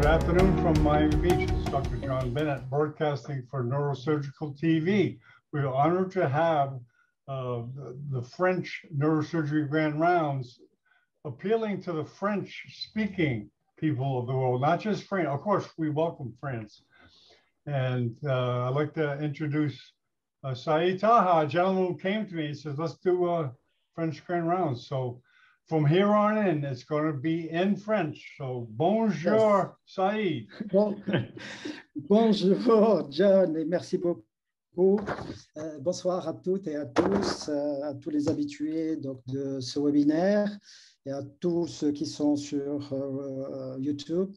Good afternoon from Miami Beach. It's Dr. John Bennett broadcasting for Neurosurgical TV. We're honored to have the French Neurosurgery Grand Rounds appealing to the French-speaking people of the world, not just France. Of course, we welcome France. And I'd like to introduce Saeed Taha, a gentleman who came to me and says, let's do French Grand Rounds. So from here on in, it's going to be in French. So bonjour, yes. Saeed. Bonjour, John, et merci beaucoup. Bonsoir à toutes et à tous les habitués donc, de ce webinaire et à tous ceux qui sont sur YouTube.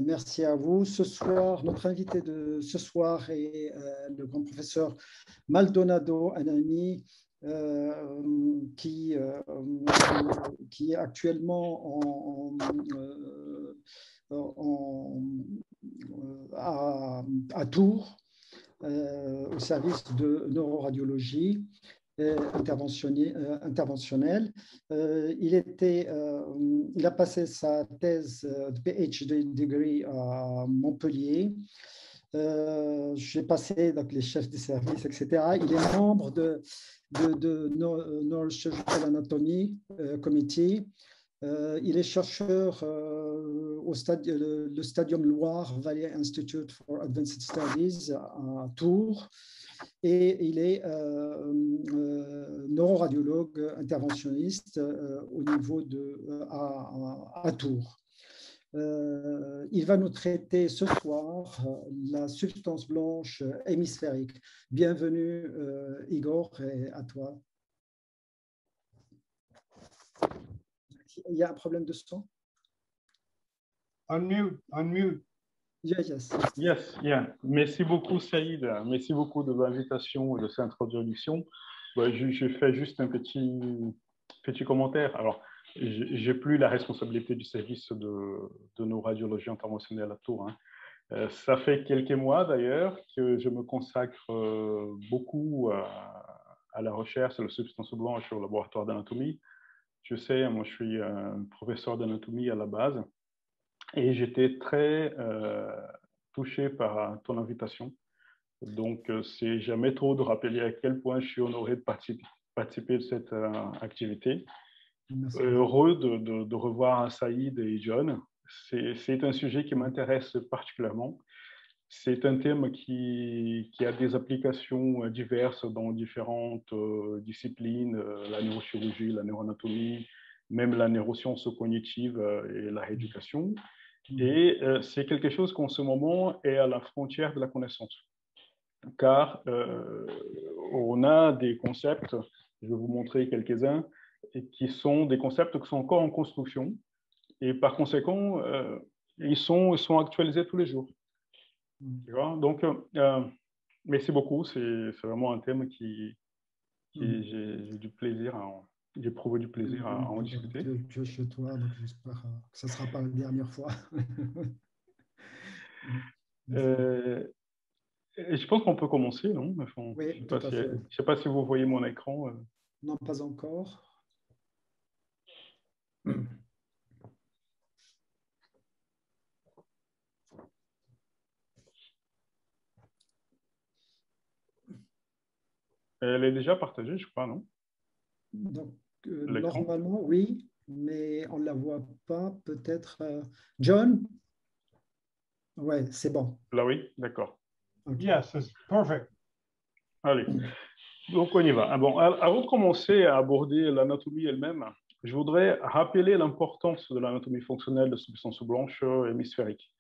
Merci à vous. Ce soir, notre invité de ce soir est le grand professeur Maldonado Anani, qui est actuellement à Tours, au service de neuroradiologie interventionnelle. Il a passé sa thèse de PhD degree à Montpellier. J'ai passé donc, les chefs des services, etc. Il est membre de Neurosurgical Anatomy Committee. Il est chercheur au le Stadium Loire Valley Institute for Advanced Studies à Tours. Et il est neuroradiologue interventionniste au niveau à Tours. Il va nous traiter ce soir la substance blanche hémisphérique. Bienvenue, Igor, et à toi. Il y a un problème de son? Unmute. Yes. Yes, yeah. Merci beaucoup, Saïd. Merci beaucoup de l'invitation et de cette introduction. Je fais juste un petit commentaire. Alors, j'ai plus la responsabilité du service de nos radiologies interventionnelles à Tours. Ça fait quelques mois d'ailleurs que je me consacre beaucoup à la recherche sur la substance blanche au laboratoire d'anatomie. Je sais, moi je suis professeur d'anatomie à la base et j'étais très touché par ton invitation. Donc, c'est jamais trop de rappeler à quel point je suis honoré de participer de cette activité. Merci. Heureux de revoir Saïd et John. C'est un sujet qui m'intéresse particulièrement. C'est un thème qui a des applications diverses dans différentes disciplines, la neurochirurgie, la neuroanatomie, même la neuroscience cognitive et la rééducation. Et c'est quelque chose qu'en ce moment est à la frontière de la connaissance. Car on a des concepts, je vais vous montrer quelques-uns, qui sont des concepts qui sont encore en construction. Et par conséquent, ils sont actualisés tous les jours. Donc, merci beaucoup. C'est vraiment un thème qui j'ai du plaisir j'ai éprouvé du plaisir à en discuter. Tu es chez toi, donc j'espère que ce ne sera pas la dernière fois. Et je pense qu'on peut commencer, non? Enfin, oui, je ne sais pas si vous voyez mon écran. Non, pas encore. Elle est déjà partagée, je crois, non? Donc, normalement, oui, mais on ne la voit pas. Peut-être. John? Ouais, c'est bon. Là, oui, d'accord. Okay. Yes, it's perfect. Allez, donc on y va. Bon, avant de commencer à aborder l'anatomie elle-même, je voudrais rappeler l'importance de l'anatomie fonctionnelle de substance blanche hémisphérique.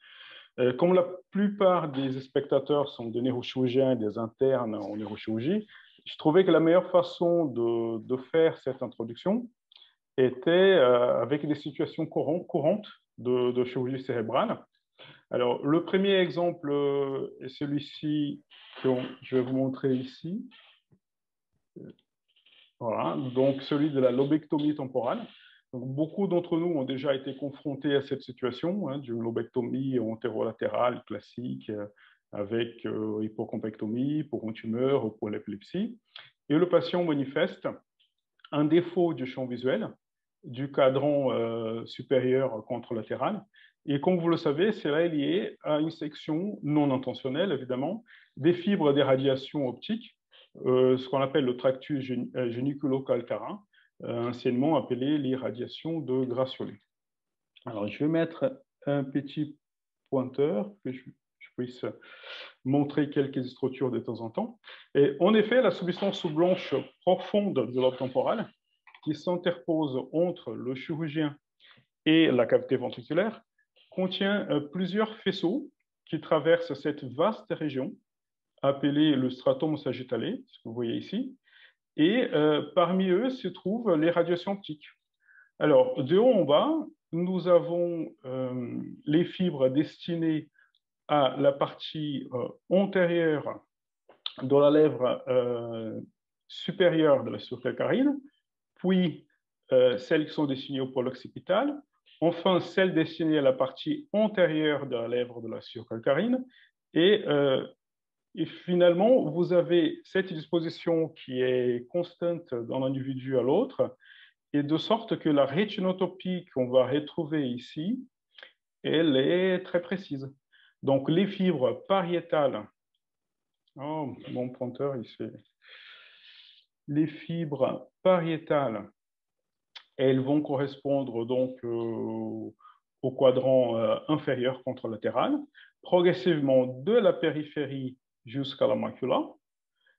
Comme la plupart des spectateurs sont des neurochirurgiens et des internes en neurochirurgie, je trouvais que la meilleure façon de faire cette introduction était avec des situations courantes de chirurgie cérébrale. Alors, le premier exemple est celui-ci que je vais vous montrer ici. Voilà, donc celui de la lobectomie temporale. Donc, beaucoup d'entre nous ont déjà été confrontés à cette situation d'une lobectomie antérolatérale classique avec hypocompactomie pour une tumeur ou pour l'épilepsie. Et le patient manifeste un défaut du champ visuel du cadran supérieur contralatéral. Et comme vous le savez, cela est lié à une section non intentionnelle, évidemment, des fibres des radiations optiques, ce qu'on appelle le tractus géniculo-calcarin, anciennement appelé les radiations de Gratiolet. Alors, je vais mettre un petit pointeur que je puisse montrer quelques structures de temps en temps. Et en effet, la substance blanche profonde de lobe temporal qui s'interpose entre le chirurgien et la cavité ventriculaire contient plusieurs faisceaux qui traversent cette vaste région appelée le stratum sagittale, ce que vous voyez ici, et parmi eux se trouvent les radiations optiques. Alors, de haut en bas, nous avons les fibres destinées à la partie antérieure de la lèvre supérieure de la surcalcarine, puis celles qui sont destinées au pôle occipital, enfin celles destinées à la partie antérieure de la lèvre de la surcalcarine, et finalement, vous avez cette disposition qui est constante d'un individu à l'autre, et de sorte que la rétinotopie qu'on va retrouver ici, elle est très précise. Donc, les fibres pariétales, oh, mon pointeur ici, les fibres pariétales, elles vont correspondre donc au quadrant inférieur contralatéral, progressivement de la périphérie jusqu'à la macula.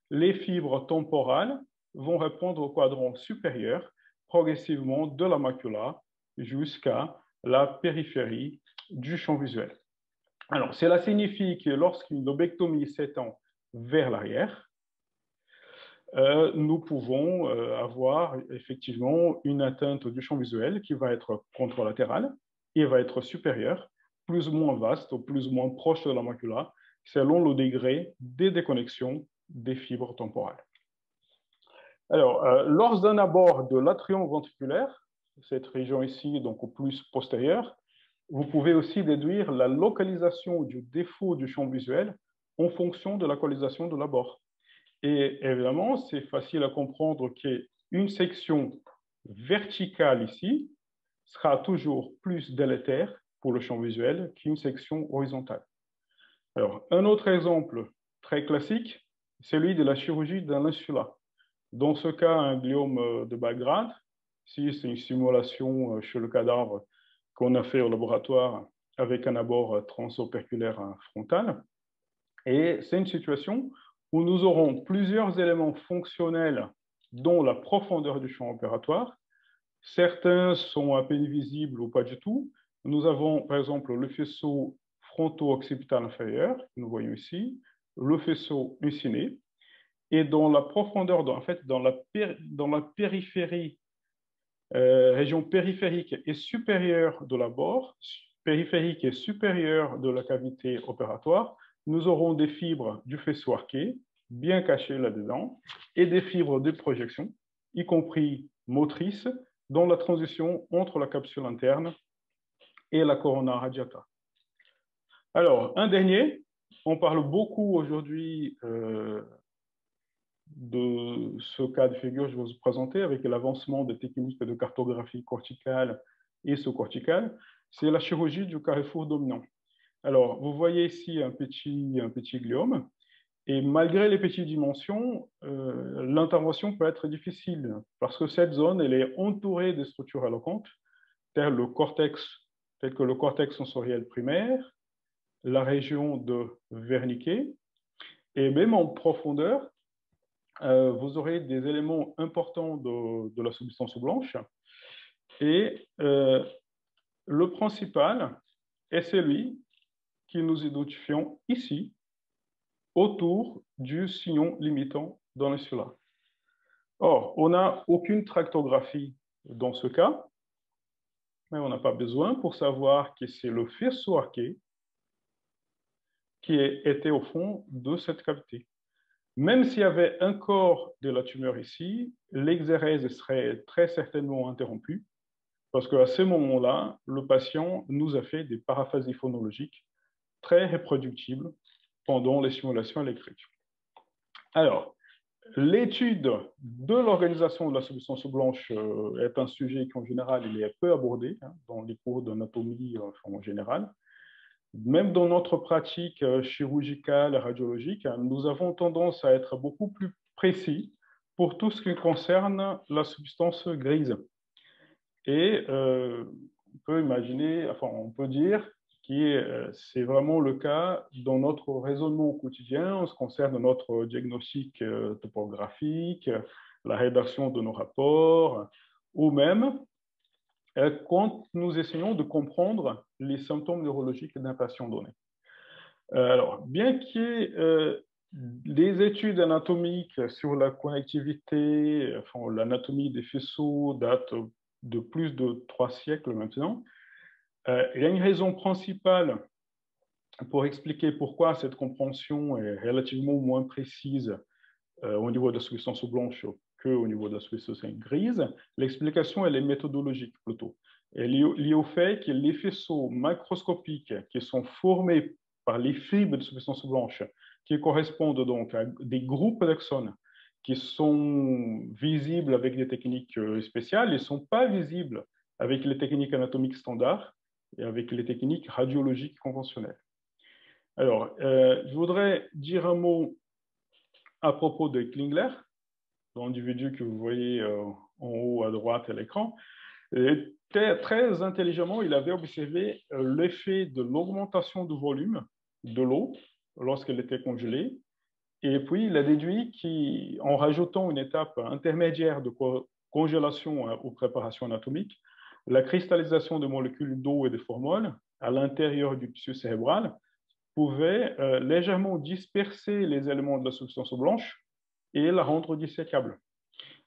Les fibres temporales vont répondre au quadrant supérieur, progressivement de la macula jusqu'à la périphérie du champ visuel. Alors, cela signifie que lorsqu'une lobectomie s'étend vers l'arrière, nous pouvons avoir effectivement une atteinte du champ visuel qui va être contralatérale et va être supérieure, plus ou moins vaste ou plus ou moins proche de la macula, selon le degré des déconnexions des fibres temporales. Alors, lors d'un abord de l'atrium ventriculaire, cette région ici, donc au plus postérieur, vous pouvez aussi déduire la localisation du défaut du champ visuel en fonction de la localisation de l'abord. Et évidemment, c'est facile à comprendre qu'une section verticale ici sera toujours plus délétère pour le champ visuel qu'une section horizontale. Alors, un autre exemple très classique, c'est celui de la chirurgie d'un insula. Dans ce cas, un gliome de bas grade, si c'est une simulation chez le cadavre qu'on a fait au laboratoire avec un abord transoperculaire frontal. Et c'est une situation où nous aurons plusieurs éléments fonctionnels dont la profondeur du champ opératoire. Certains sont à peine visibles ou pas du tout. Nous avons par exemple le faisceau fronto-occipital inférieur, que nous voyons ici, le faisceau muciné, et dans la profondeur, en fait, dans la périphérie, région périphérique et supérieure de l'abord, périphérique et supérieure de la cavité opératoire, nous aurons des fibres du faisceau arqué, bien cachées là-dedans, et des fibres de projection, y compris motrices, dans la transition entre la capsule interne et la corona radiata. Alors, un dernier, on parle beaucoup aujourd'hui de ce cas de figure que je vais vous présenter avec l'avancement des techniques de cartographie corticale et sous-corticale, c'est la chirurgie du carrefour dominant. Alors, vous voyez ici un petit gliome, et malgré les petites dimensions, l'intervention peut être difficile parce que cette zone, elle est entourée de structures allocantes, telles que le cortex sensoriel primaire, la région de Wernicke, et même en profondeur, vous aurez des éléments importants de la substance blanche. Et le principal est celui que nous identifions ici, autour du sillon limitant dans l'insula. Or, on n'a aucune tractographie dans ce cas, mais on n'a pas besoin pour savoir que c'est le faisceau arqué qui était au fond de cette cavité. Même s'il y avait un corps de la tumeur ici, l'exérèse serait très certainement interrompue parce qu'à ce moment-là, le patient nous a fait des paraphasies phonologiques très reproductibles pendant les simulations électriques. Alors, l'étude de l'organisation de la substance blanche est un sujet qui, en général, il est peu abordé dans les cours d'anatomie en général. Même dans notre pratique chirurgicale, radiologique, nous avons tendance à être beaucoup plus précis pour tout ce qui concerne la substance grise. Et on peut imaginer, enfin, on peut dire que c'est vraiment le cas dans notre raisonnement au quotidien en ce qui concerne notre diagnostic topographique, la rédaction de nos rapports, ou même quand nous essayons de comprendre les symptômes neurologiques d'un patient donné. Alors, bien qu'il y ait des études anatomiques sur la connectivité, enfin, l'anatomie des faisceaux datent de plus de 3 siècles maintenant, il y a une raison principale pour expliquer pourquoi cette compréhension est relativement moins précise au niveau de la substance blanche qu'au niveau de la substance grise. L'explication, elle est méthodologique plutôt. Elle est liée au fait que les faisceaux macroscopiques qui sont formés par les fibres de substance blanche, qui correspondent donc à des groupes d'axones qui sont visibles avec des techniques spéciales et ne sont pas visibles avec les techniques anatomiques standards et avec les techniques radiologiques conventionnelles. Alors, je voudrais dire un mot à propos de Klingler, l'individu que vous voyez en haut à droite à l'écran. Très intelligemment, il avait observé l'effet de l'augmentation du volume de l'eau lorsqu'elle était congelée. Et puis, il a déduit qu'en rajoutant une étape intermédiaire de congélation aux préparations anatomiques, la cristallisation de molécules d'eau et de formol à l'intérieur du tissu cérébral pouvait légèrement disperser les éléments de la substance blanche et la rendre dissécable.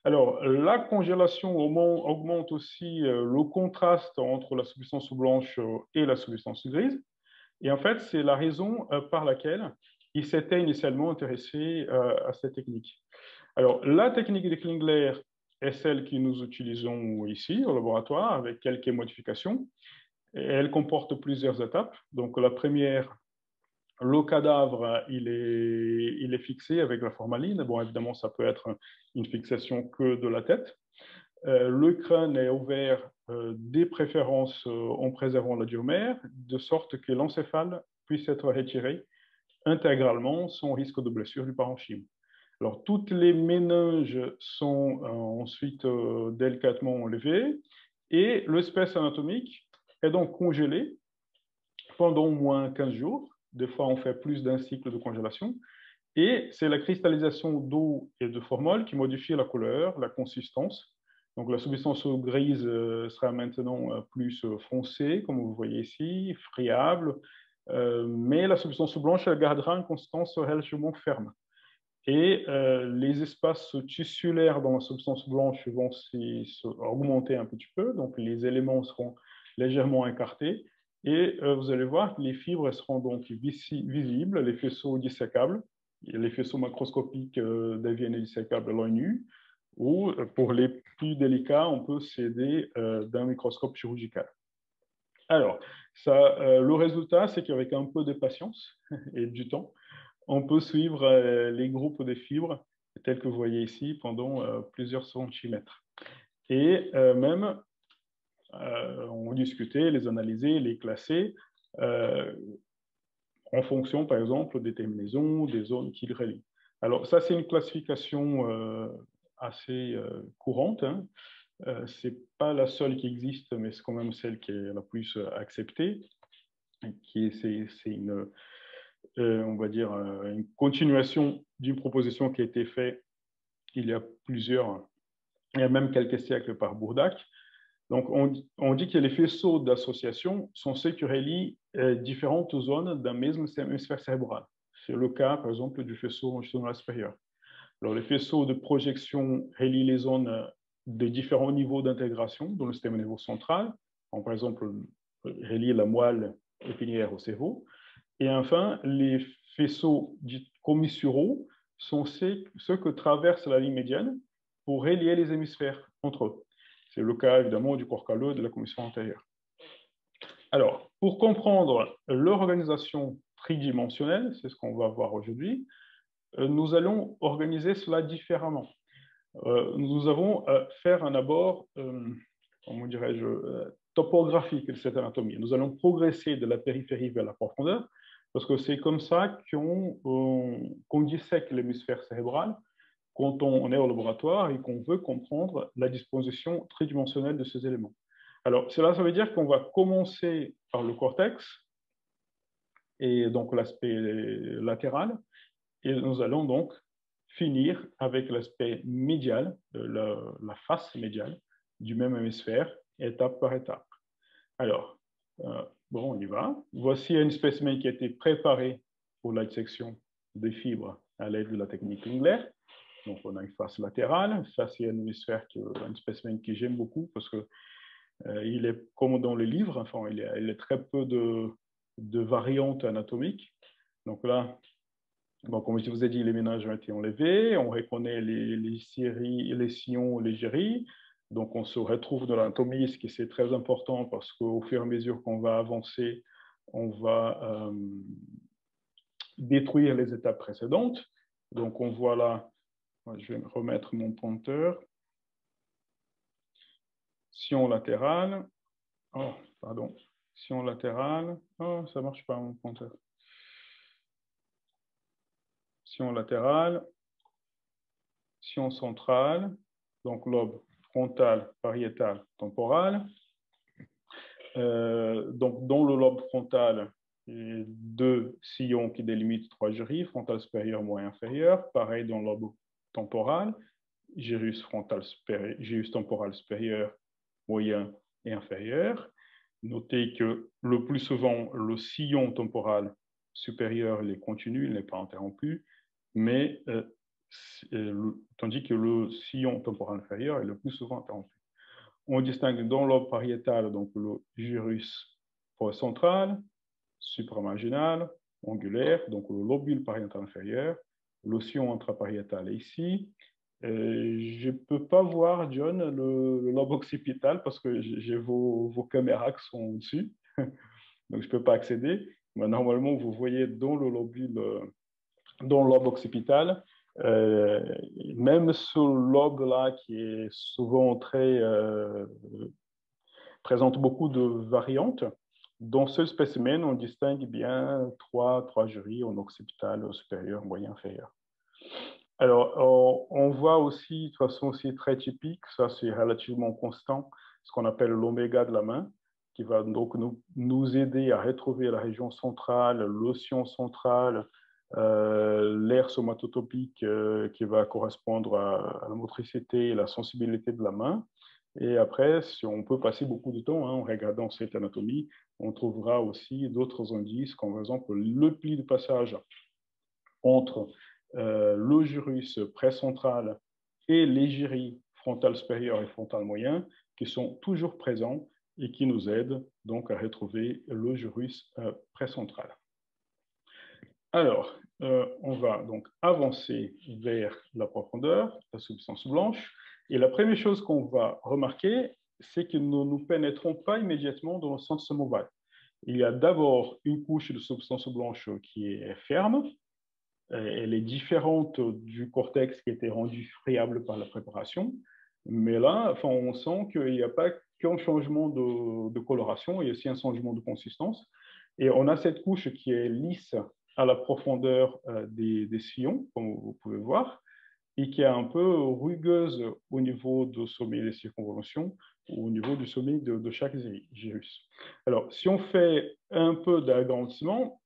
Alors, la congélation augmente aussi le contraste entre la substance blanche et la substance grise. Et en fait, c'est la raison par laquelle il s'était initialement intéressé à cette technique. Alors, la technique de Klingler est celle que nous utilisons ici au laboratoire avec quelques modifications. Elle comporte plusieurs étapes. Donc, la première, le cadavre, il est fixé avec la formaline. Bon, évidemment, ça peut être une fixation que de la tête. Le crâne est ouvert des préférences en préservant la diomère, de sorte que l'encéphale puisse être retiré intégralement sans risque de blessure du parenchyme. Alors, toutes les méninges sont ensuite délicatement enlevées et l'espèce anatomique est donc congelée pendant au moins 15 jours. Des fois, on fait plus d'un cycle de congélation. Et c'est la cristallisation d'eau et de formol qui modifie la couleur, la consistance. Donc, la substance grise sera maintenant plus foncée, comme vous voyez ici, friable. Mais la substance blanche, elle gardera une constance relativement ferme. Et les espaces tissulaires dans la substance blanche vont augmenter un petit peu. Donc, les éléments seront légèrement écartés. Et vous allez voir que les fibres seront donc visibles, les faisceaux dissécables. Les faisceaux macroscopiques deviennent dissécables à l'œil nu. Ou, pour les plus délicats, on peut s'aider d'un microscope chirurgical. Alors, le résultat, c'est qu'avec un peu de patience et du temps, on peut suivre les groupes de fibres tels que vous voyez ici pendant plusieurs centimètres. Et même, on discutait, les analyser, les classer en fonction, par exemple, des terminaisons, des zones qu'ils relient. Alors, ça, c'est une classification assez courante. Hein. Ce n'est pas la seule qui existe, mais c'est quand même celle qui est la plus acceptée. C'est une, on va dire, une continuation d'une proposition qui a été faite il y a même quelques siècles par Bourdac. Donc, on dit que les faisceaux d'association sont ceux qui relient différentes zones d'un même hémisphère cérébral. C'est le cas, par exemple, du faisceau longitudinal supérieur. Alors, les faisceaux de projection relient les zones de différents niveaux d'intégration dans le système nerveux central. Donc, par exemple, relient la moelle épinière au cerveau. Et enfin, les faisceaux dits commissuraux sont ceux que traverse la ligne médiane pour relier les hémisphères entre eux. C'est le cas, évidemment, du corps calleux et de la commission antérieure. Alors, pour comprendre leur organisation tridimensionnelle, c'est ce qu'on va voir aujourd'hui, nous allons organiser cela différemment. Nous allons faire un abord, comment dirais-je, topographique de cette anatomie. Nous allons progresser de la périphérie vers la profondeur, parce que c'est comme ça qu'on dissèque l'hémisphère cérébral quand on est au laboratoire et qu'on veut comprendre la disposition tridimensionnelle de ces éléments. Alors, cela, ça veut dire qu'on va commencer par le cortex, et donc l'aspect latéral, et nous allons donc finir avec l'aspect médial, la face médiale du même hémisphère, étape par étape. Alors, bon, on y va. Voici un spécimen qui a été préparé pour la dissection des fibres à l'aide de la technique Lingler. Donc, on a une face latérale. Ça, c'est un hémisphère, un spécimen que j'aime beaucoup parce que il est comme dans les livres. Enfin, il y a très peu de variantes anatomiques. Donc là, bon, comme je vous ai dit, les ménages ont été enlevés. On reconnaît les sillons, les gyries. Donc, on se retrouve dans l'anatomie, ce qui est très important parce qu'au fur et à mesure qu'on va avancer, on va détruire les étapes précédentes. Donc, on voit là, je vais remettre mon pointeur. Sillon latéral. Oh, pardon. Sillon latéral. Oh, ça ne marche pas, mon pointeur. Sillon latéral. Sillon central. Donc, lobe frontal, pariétal, temporal. Donc, dans le lobe frontal, il y a 2 sillons qui délimitent 3 gyries, frontal supérieur, moyen inférieur. Pareil dans le lobe temporal, gyrus temporal supérieur, moyen et inférieur. Notez que le plus souvent, le sillon temporal supérieur il est continu, il n'est pas interrompu, mais tandis que le sillon temporal inférieur est le plus souvent interrompu. On distingue dans le lobe pariétal, donc le gyrus central, supramarginal, angulaire, donc le lobule pariétal inférieur, le sillon intrapariétal est ici. Je ne peux pas voir, John, le lobe occipital parce que j'ai vos caméras qui sont dessus, donc je ne peux pas accéder. Mais normalement, vous voyez dans le lobe occipital, même ce lobe-là qui est souvent présente beaucoup de variantes, dans ce spécimen, on distingue bien trois gyries en occipital, supérieur, moyen, inférieur. Alors, on voit aussi, de façon aussi très typique, ça c'est relativement constant, ce qu'on appelle l'oméga de la main, qui va donc nous aider à retrouver la région centrale, l'ossyon central, l'aire somatotopique qui va correspondre à la motricité et la sensibilité de la main. Et après, si on peut passer beaucoup de temps en regardant cette anatomie, on trouvera aussi d'autres indices, comme par exemple le pli de passage entre le gyrus précentral et les gyries frontales supérieures et frontales moyen, qui sont toujours présents et qui nous aident donc à retrouver le gyrus précentral. Alors, on va donc avancer vers la profondeur, la substance blanche. Et la première chose qu'on va remarquer, c'est que nous ne pénétrons pas immédiatement dans le centre synovial. Il y a d'abord une couche de substance blanche qui est ferme. Elle est différente du cortex qui était rendu friable par la préparation. Mais là, enfin, on sent qu'il n'y a pas qu'un changement de coloration, il y a aussi un changement de consistance. Et on a cette couche qui est lisse à la profondeur des sillons, comme vous pouvez voir, et qui est un peu rugueuse au niveau du sommet des circonvolutions ou au niveau du sommet de chaque gyrus. Alors, si on fait un peu d'agrandissement,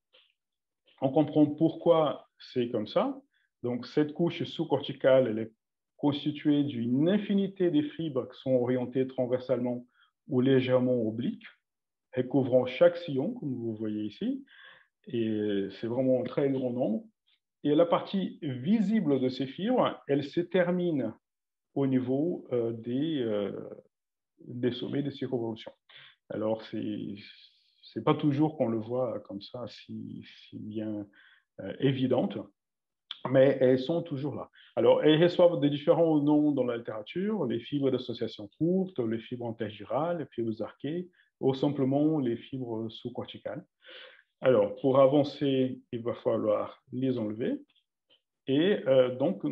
on comprend pourquoi c'est comme ça. Donc, cette couche sous-corticale, elle est constituée d'une infinité de fibres qui sont orientées transversalement ou légèrement obliques, recouvrant chaque sillon, comme vous voyez ici. Et c'est vraiment un très grand nombre. Et la partie visible de ces fibres, elle se termine au niveau des sommets des circonvolutions. Alors, c'est pas toujours qu'on le voit comme ça, si bien évidente, mais elles sont toujours là. Alors, elles reçoivent des différents noms dans la littérature, les fibres d'association courte, les fibres intergirales, les fibres arquées, ou simplement les fibres sous-corticales. Alors, pour avancer, il va falloir les enlever. Et donc,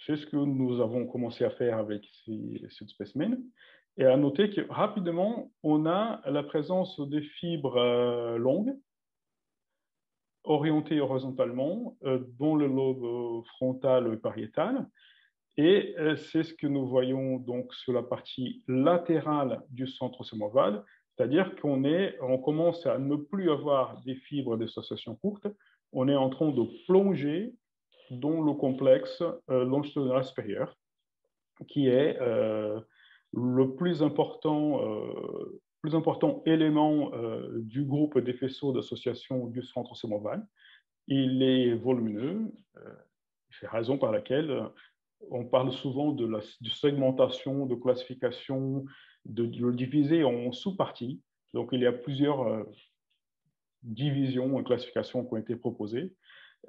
c'est ce que nous avons commencé à faire avec ce spécimen. Et à noter que rapidement, on a la présence des fibres longues, orientées horizontalement, dans le lobe frontal et pariétal. Et c'est ce que nous voyons donc sur la partie latérale du centre osseomoval, c'est-à-dire qu'on commence à ne plus avoir des fibres d'association courte, on est en train de plonger dans le complexe longitudinal supérieur, qui est le plus important élément du groupe des faisceaux d'association du centre osseomoval. Il est volumineux, c'est la raison par laquelle on parle souvent de segmentation, de classification, de le diviser en sous-parties. Donc, il y a plusieurs divisions et classifications qui ont été proposées.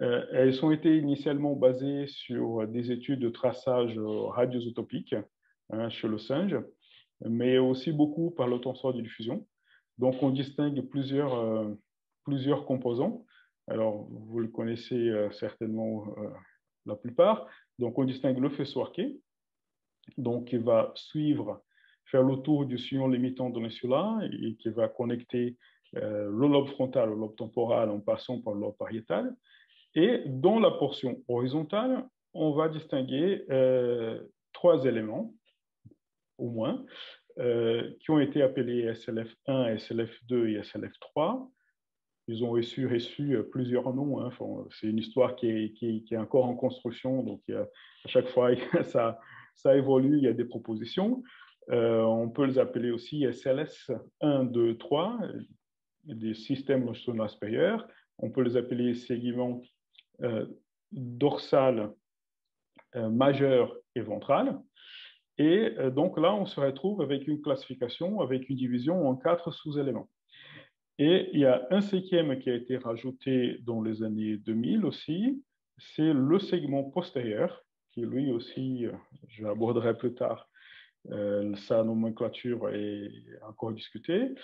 Elles ont été initialement basées sur des études de traçage radioisotopique chez le singe, mais aussi beaucoup par le tenseur de diffusion. Donc, on distingue plusieurs composants. Alors, vous le connaissez certainement la plupart. Donc, on distingue le faisceau arqué, donc qui va faire le tour du sillon limitant de l'insula et qui va connecter le lobe frontal au lobe temporal en passant par le lobe pariétal. Et dans la portion horizontale, on va distinguer 3 éléments, au moins, qui ont été appelés SLF1, SLF2 et SLF3. Ils ont reçu plusieurs noms. Hein. C'est une histoire qui est encore en construction, donc à chaque fois, ça évolue, il y a des propositions. On peut les appeler aussi SLS 1, 2, 3, des systèmes longitudinaux supérieurs. On peut les appeler segments dorsal, majeur et ventral. Et donc là, on se retrouve avec une classification, avec une division en 4 sous-éléments. Et il y a un 5e qui a été rajouté dans les années 2000 aussi, c'est le segment postérieur, qui lui aussi, je l'aborderai plus tard, sa nomenclature est encore discutée,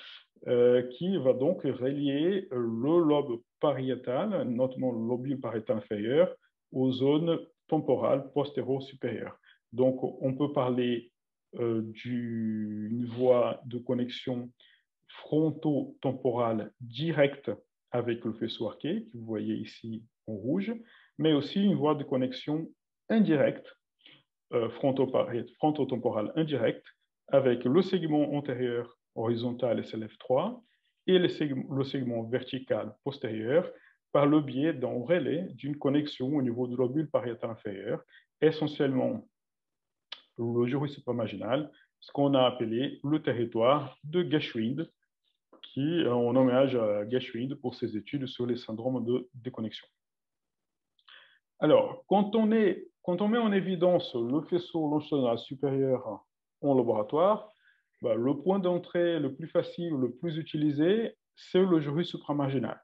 qui va donc relier le lobe pariétal, notamment le lobule pariétal inférieur, aux zones temporales postéro-supérieures. Donc, on peut parler d'une voie de connexion fronto-temporale directe avec le faisceau arqué, que vous voyez ici en rouge, mais aussi une voie de connexion indirecte, fronto-temporale indirecte, avec le segment antérieur horizontal SLF3 et le segment vertical postérieur par le biais d'un relais d'une connexion au niveau du lobule pariétal inférieur, essentiellement le gyrus supramaginal, ce qu'on a appelé le territoire de Geschwind, qui en hommage à Geschwind pour ses études sur les syndromes de déconnexion. Alors, quand on met en évidence le faisceau longitudinal supérieur en laboratoire, le point d'entrée le plus facile, le plus utilisé, c'est le gyrus supramarginal.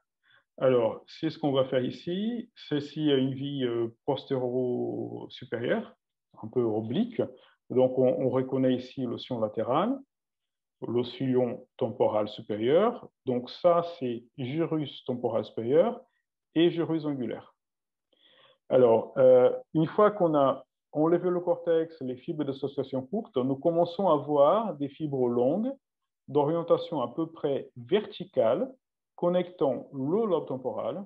Alors, c'est ce qu'on va faire ici. Ceci a une vie postéro-supérieure, un peu oblique. Donc, on reconnaît ici le sillon latéral, le sillon temporal supérieur. Donc, ça, c'est gyrus temporal supérieur et gyrus angulaire. Alors, une fois qu'on a enlevé le cortex, les fibres d'association courte, nous commençons à voir des fibres longues d'orientation à peu près verticale connectant le lobe temporal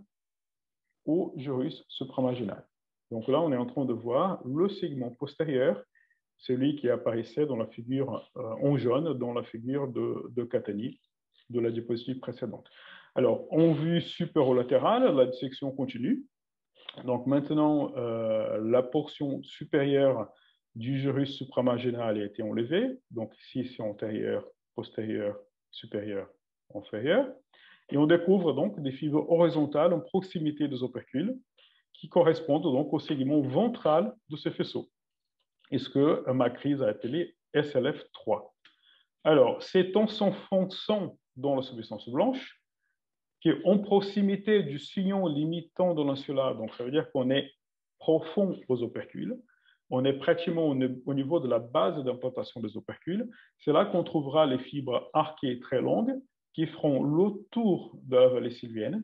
au gyrus supramarginal. Donc là, on est en train de voir le segment postérieur, celui qui apparaissait dans la figure en jaune, dans la figure de Catani, de la diapositive précédente. Alors, en vue supérolatérale, la dissection continue. Donc maintenant, la portion supérieure du gyrus supramarginal a été enlevée. Donc ici, c'est antérieur, postérieur, supérieur, inférieur. Et on découvre donc des fibres horizontales en proximité des opercules qui correspondent donc au segment ventral de ce faisceau. Et ce que Macris a appelé SLF3. Alors, c'est en s'enfonçant dans la substance blanche qu'en proximité du sillon limitant de l'insula, donc ça veut dire qu'on est profond aux opercules, on est pratiquement au niveau de la base d'implantation des opercules, c'est là qu'on trouvera les fibres arquées très longues qui feront le tour de la vallée sylvienne,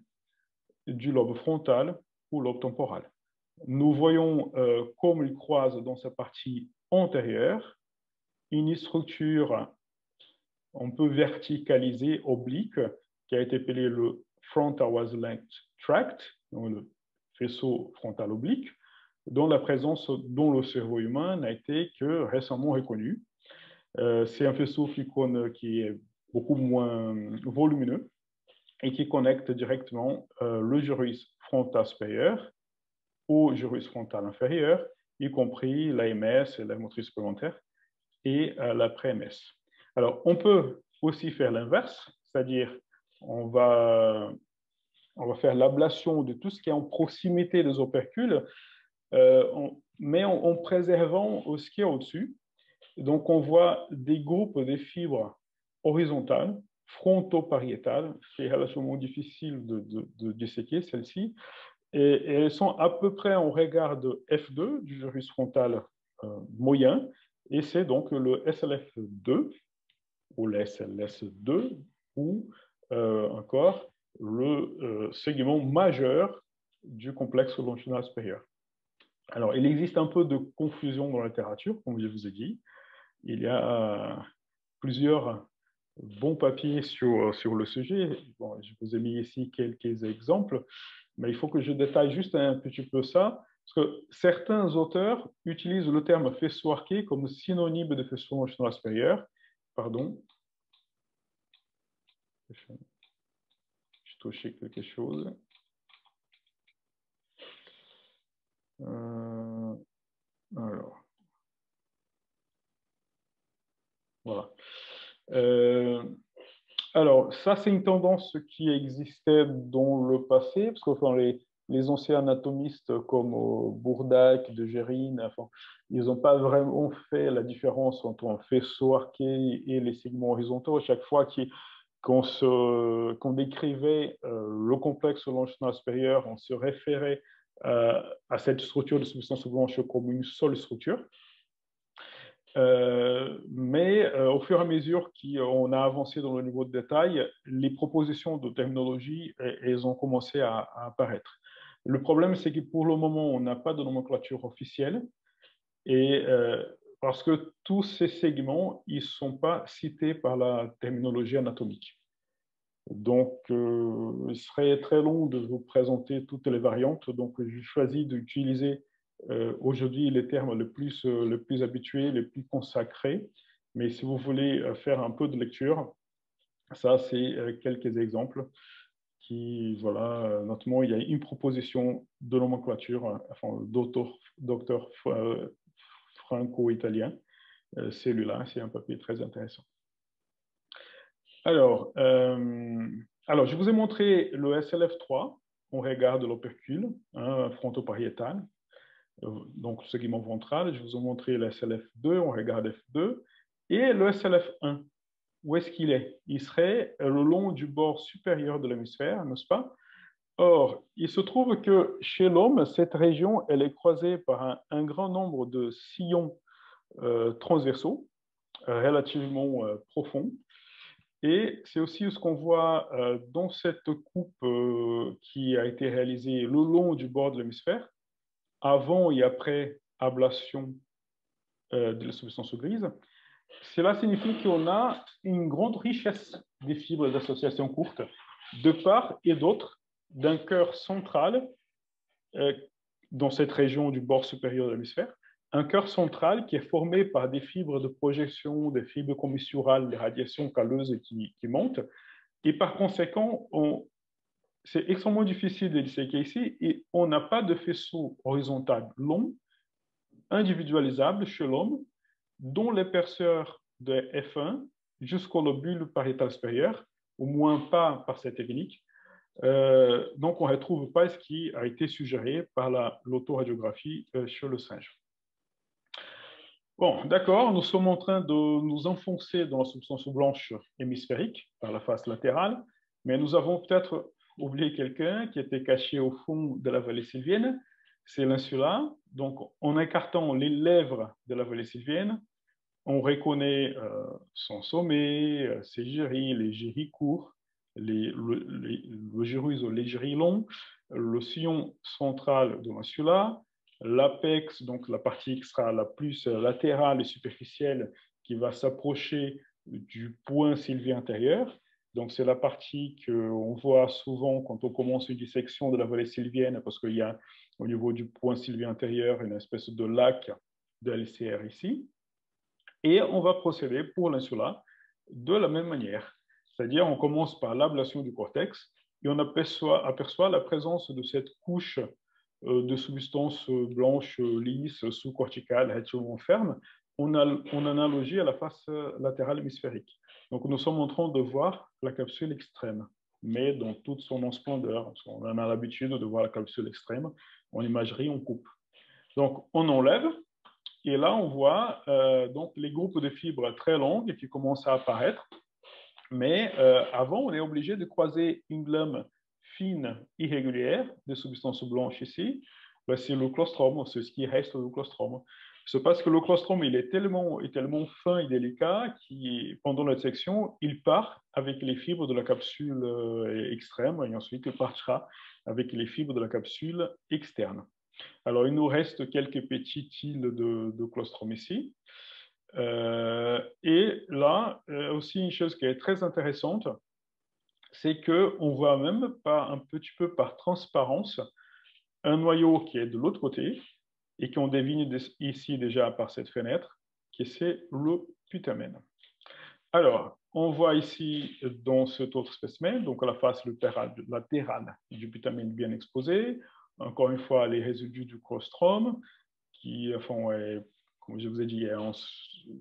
du lobe frontal ou lobe temporal. nous voyons, comme il croise dans sa partie antérieure, une structure un peu verticalisée, oblique, qui a été appelée le frontal was length tract, donc le faisceau frontal oblique, dont la présence dans le cerveau humain n'a été que récemment reconnue. C'est un faisceau qui est beaucoup moins volumineux et qui connecte directement le gyrus frontal supérieur au gyrus frontal inférieur, y compris l'AMS, la motrice supplémentaire, et l'après-MS. Alors, on peut aussi faire l'inverse, c'est-à-dire on va faire l'ablation de tout ce qui est en proximité des opercules, mais en préservant ce qui est au-dessus. Donc, on voit des groupes de fibres horizontales, fronto-pariétales. C'est relativement difficile de disséquer celles-ci. Et elles sont à peu près en regard de F2, du gyrus frontal moyen. Et c'est donc le SLF2 ou le SLS2 ou encore le segment majeur du complexe longitudinal supérieur. Alors, il existe un peu de confusion dans la littérature, comme je vous ai dit. Il y a plusieurs bons papiers sur le sujet. Bon, je vous ai mis ici quelques exemples, mais il faut que je détaille juste un petit peu ça, parce que certains auteurs utilisent le terme faisceau arqué comme synonyme de faisceau longitudinal supérieur. Pardon. Je touché quelque chose. Alors. Voilà. Alors, ça, c'est une tendance qui existait dans le passé, parce que enfin, les anciens anatomistes comme Bourdac, de Gérine, enfin, ils n'ont pas vraiment fait la différence entre un faisceau arqué et les segments horizontaux. À chaque fois qu'on décrivait le complexe longitudinal supérieur, on se référait à cette structure de substance blanche comme une seule structure. Mais au fur et à mesure qu'on a avancé dans le niveau de détail, les propositions de terminologie, elles ont commencé à apparaître. Le problème, c'est que pour le moment, on n'a pas de nomenclature officielle et parce que tous ces segments, ils ne sont pas cités par la terminologie anatomique. Donc, il serait très long de vous présenter toutes les variantes. Donc, j'ai choisi d'utiliser aujourd'hui les termes les plus habitués, les plus consacrés. Mais si vous voulez faire un peu de lecture, ça, c'est quelques exemples qui, voilà, notamment, il y a une proposition de nomenclature, enfin, docteur franco-italien. Celui-là, c'est un papier très intéressant. Alors, je vous ai montré le SLF3, on regarde l'opercule fronto-pariétal, donc le segment ventral. Je vous ai montré le SLF2, on regarde F2, et le SLF1, où est-ce qu'il est? Il serait le long du bord supérieur de l'hémisphère, n'est-ce pas? Or, il se trouve que chez l'homme, cette région, elle est croisée par un grand nombre de sillons transversaux, relativement profonds. Et c'est aussi ce qu'on voit dans cette coupe qui a été réalisée le long du bord de l'hémisphère, avant et après ablation de la substance grise. Cela signifie qu'on a une grande richesse des fibres d'association courtes de part et d'autre d'un cœur central dans cette région du bord supérieur de l'hémisphère, un cœur central qui est formé par des fibres de projection, des fibres commissurales, des radiations calleuses qui montent. Et par conséquent, c'est extrêmement difficile de disséquer ici et on n'a pas de faisceau horizontal long, individualisable chez l'homme, dont l'épaisseur de F1 jusqu'au lobule pariétal supérieur, au moins pas par cette technique. Donc, on ne retrouve pas ce qui a été suggéré par l'autoradiographie chez le singe. Bon, d'accord, nous sommes en train de nous enfoncer dans la substance blanche hémisphérique par la face latérale, mais nous avons peut-être oublié quelqu'un qui était caché au fond de la vallée sylvienne, c'est l'insula. Donc, en écartant les lèvres de la vallée sylvienne, on reconnaît son sommet, ses gyrés, les gyrés courts, le gyrus ou les gyrés longs, le sillon central de l'insula, l'apex, donc la partie qui sera la plus latérale et superficielle qui va s'approcher du point sylvien intérieur. Donc, c'est la partie qu'on voit souvent quand on commence une dissection de la vallée sylvienne, parce qu'il y a au niveau du point sylvien intérieur une espèce de lac de LCR ici. Et on va procéder pour l'insula de la même manière. C'est-à-dire, on commence par l'ablation du cortex et on aperçoit la présence de cette couche de substance blanche lisse sous-corticale relativement ferme en analogie à la face latérale hémisphérique. Donc, nous sommes en train de voir la capsule extrême, mais dans toute son splendeur. Parce qu'on a l'habitude de voir la capsule extrême. En imagerie, on coupe. Donc, on enlève. Et là, on voit donc les groupes de fibres très longues qui commencent à apparaître. Mais avant, on est obligé de croiser une lame fine, irrégulière, de substance blanche ici. Ben, c'est le claustrum, c'est ce qui reste du claustrum. C'est parce que le claustrum, il est tellement fin et délicat qui, pendant la section, il part avec les fibres de la capsule extrême et ensuite il partira avec les fibres de la capsule externe. Alors, il nous reste quelques petites îles de claustrum ici. Et là, aussi une chose qui est très intéressante, c'est qu'on voit même un petit peu par transparence un noyau qui est de l'autre côté et qu'on devine ici déjà par cette fenêtre, qui c'est le putamen. Alors, on voit ici dans cet autre spécimen, donc à la face latérale du putamen bien exposé, encore une fois les résidus du claustrum qui, enfin, comme je vous ai dit, est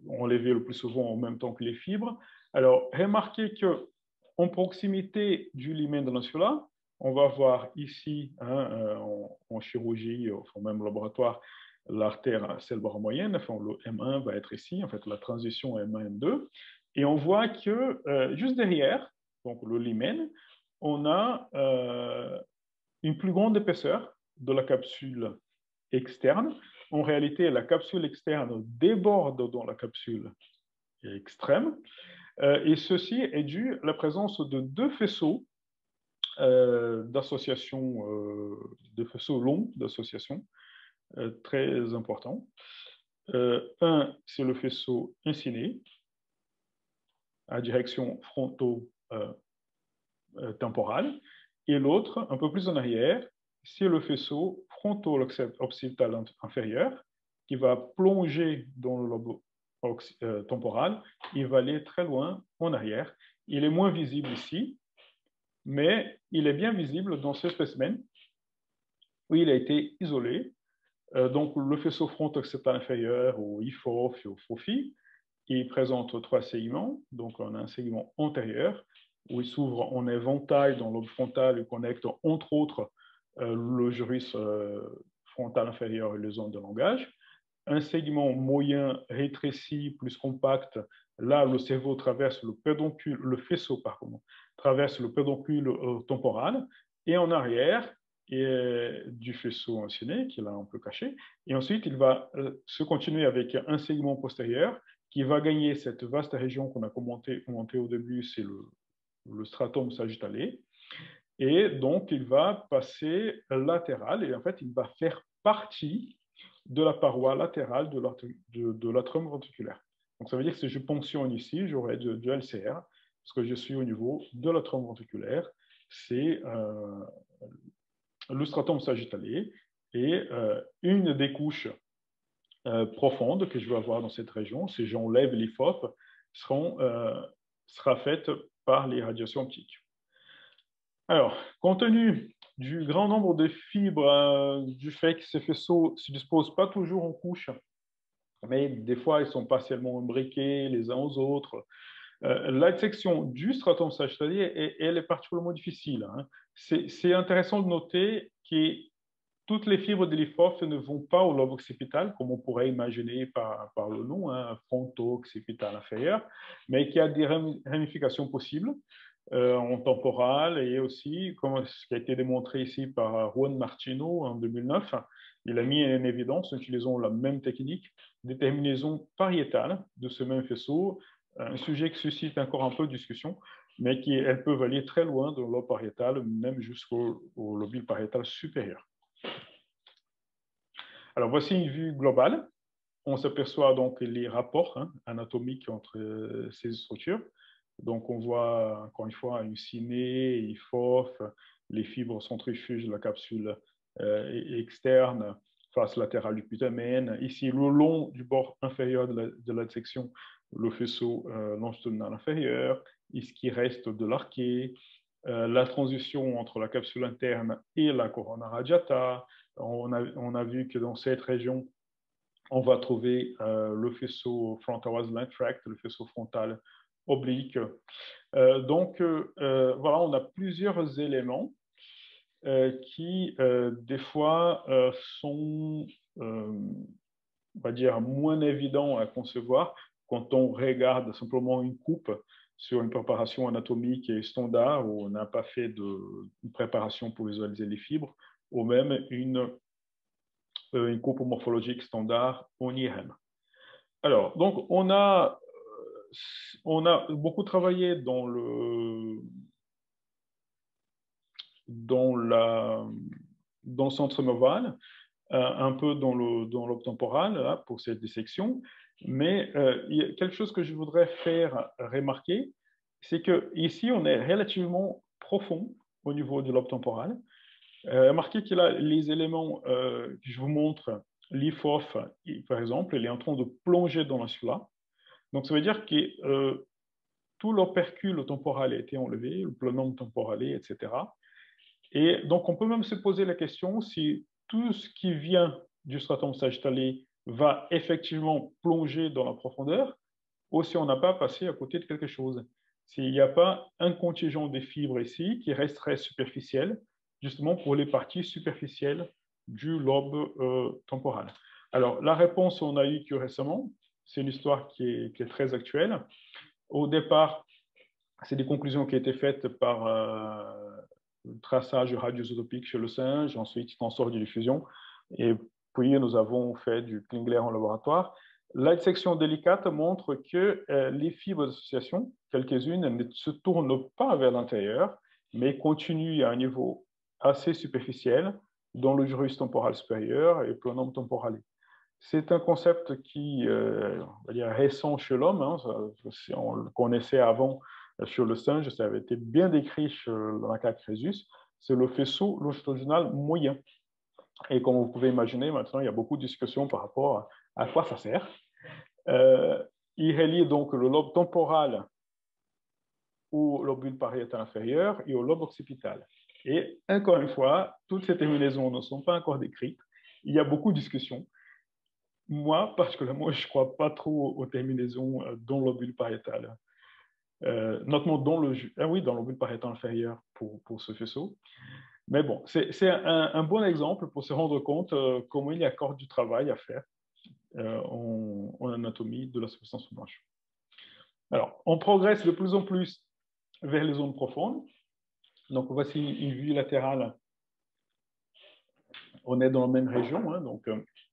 enlevé le plus souvent en même temps que les fibres. Alors, remarquez qu'en proximité du limen de l'insula, on va voir ici, en chirurgie, enfin même laboratoire, l'artère cérébrale moyenne, enfin, le M1 va être ici, en fait, la transition M1-M2. Et on voit que juste derrière, donc le limen, on a une plus grande épaisseur de la capsule externe. En réalité, la capsule externe déborde dans la capsule extrême. Et ceci est dû à la présence de deux faisceaux d'association, de faisceaux longs d'association, très importants. Un, c'est le faisceau inciné à direction fronto-temporale, et l'autre, un peu plus en arrière, c'est le faisceau fronto-occipital inférieur qui va plonger dans le lobe temporal. Il va aller très loin en arrière. Il est moins visible ici, mais il est bien visible dans ce spécimen où il a été isolé. Donc, le faisceau fronto-occipital inférieur, ou IFOF ou FOFI, il présente trois segments. Donc, on a un segment antérieur où il s'ouvre en éventail dans le lobe frontal et connecte entre autres le gyrus frontal inférieur et les zones de langage. Un segment moyen rétréci, plus compact, là le cerveau traverse le pédoncule, le faisceau traverse le pédoncule temporal, et en arrière du faisceau ancienné qui est là un peu caché, et ensuite il va se continuer avec un segment postérieur qui va gagner cette vaste région qu'on a commenté au début, c'est le stratum sagittale. Et donc, il va passer latéral et en fait, il va faire partie de la paroi latérale de l'atrium ventriculaire. Donc, ça veut dire que si je ponctionne ici, j'aurai du LCR parce que je suis au niveau de l'atrium ventriculaire. C'est le stratum sagittale et une des couches profondes que je vais avoir dans cette région, si j'enlève l'IFOP, sera faite par les radiations optiques. Alors, compte tenu du grand nombre de fibres, du fait que ces faisceaux ne se disposent pas toujours en couches, mais des fois ils sont partiellement imbriqués les uns aux autres, la dissection du stratum sagittale, elle est particulièrement difficile. Hein. C'est intéressant de noter que toutes les fibres de l'IFOF ne vont pas au lobe occipital, comme on pourrait imaginer par le nom, hein, fronto-occipital inférieur, mais qu'il y a des ramifications possibles en temporal et aussi, comme ce qui a été démontré ici par Juan Martino en 2009, il a mis en évidence, en utilisant la même technique, des terminaisons pariétales de ce même faisceau, un sujet qui suscite encore un peu de discussion. mais elles peuvent aller très loin dans le lobe pariétal, même jusqu'au lobule pariétal supérieur. Alors, voici une vue globale. On s'aperçoit donc les rapports anatomiques entre ces structures. Donc, on voit encore une fois une cinée, hypophyse, les fibres centrifuges de la capsule externe, face latérale du putamen. Ici, le long du bord inférieur de la section, le faisceau longitudinal inférieur, ce qui reste de l'arcée, la transition entre la capsule interne et la corona radiata. On a vu que dans cette région, on va trouver le faisceau frontal tract, le faisceau frontal oblique. Donc, voilà, on a plusieurs éléments qui, des fois, sont, on va dire, moins évidents à concevoir quand on regarde simplement une coupe sur une préparation anatomique et standard où on n'a pas fait une préparation pour visualiser les fibres, ou même une coupe morphologique standard en IRM. Alors, donc, on a beaucoup travaillé dans le centre ovale, un peu dans le lobe temporal là, pour cette dissection, mais il y a quelque chose que je voudrais faire remarquer, c'est que ici on est relativement profond au niveau du lobe temporal. Remarquez que là, les éléments que je vous montre, l'hypophyse, par exemple, il est en train de plonger dans l'insula. Donc, ça veut dire que tout l'opercule temporal a été enlevé, le planum temporal, etc. Et donc, on peut même se poser la question si tout ce qui vient du stratum sagittale va effectivement plonger dans la profondeur, ou si on n'a pas passé à côté de quelque chose. S'il n'y a pas un contingent des fibres ici qui resterait superficiel, justement pour les parties superficielles du lobe temporal. Alors, la réponse, on a eu que récemment. C'est une histoire qui est très actuelle. Au départ, c'est des conclusions qui ont été faites par le traçage radioisotopique chez le singe, ensuite tenseur de diffusion, et puis nous avons fait du Klingler en laboratoire. La dissection délicate montre que les fibres d'association, quelques-unes, ne se tournent pas vers l'intérieur, mais continuent à un niveau assez superficiel dans le gyrus temporal supérieur et le planum temporal. C'est un concept qui on va dire récent chez l'homme. On le connaissait avant sur le singe, ça avait été bien décrit sur le macaque rhésus. C'est le faisceau longitudinal moyen. Et comme vous pouvez imaginer, maintenant, il y a beaucoup de discussions par rapport à quoi ça sert. Il relie donc le lobe temporal au lobule pariétal inférieur et au lobe occipital. Et encore une fois, toutes ces terminaisons ne sont pas encore décrites. Il y a beaucoup de discussions. Moi, particulièrement, je ne crois pas trop aux terminaisons dans le lobule pariétal. Notamment dans le lobule pariétal inférieur pour ce faisceau. Mais bon, c'est un bon exemple pour se rendre compte comment il y a encore du travail à faire en anatomie de la substance blanche. Alors, on progresse de plus en plus vers les zones profondes. Donc, voici une vue latérale. On est dans la même région, donc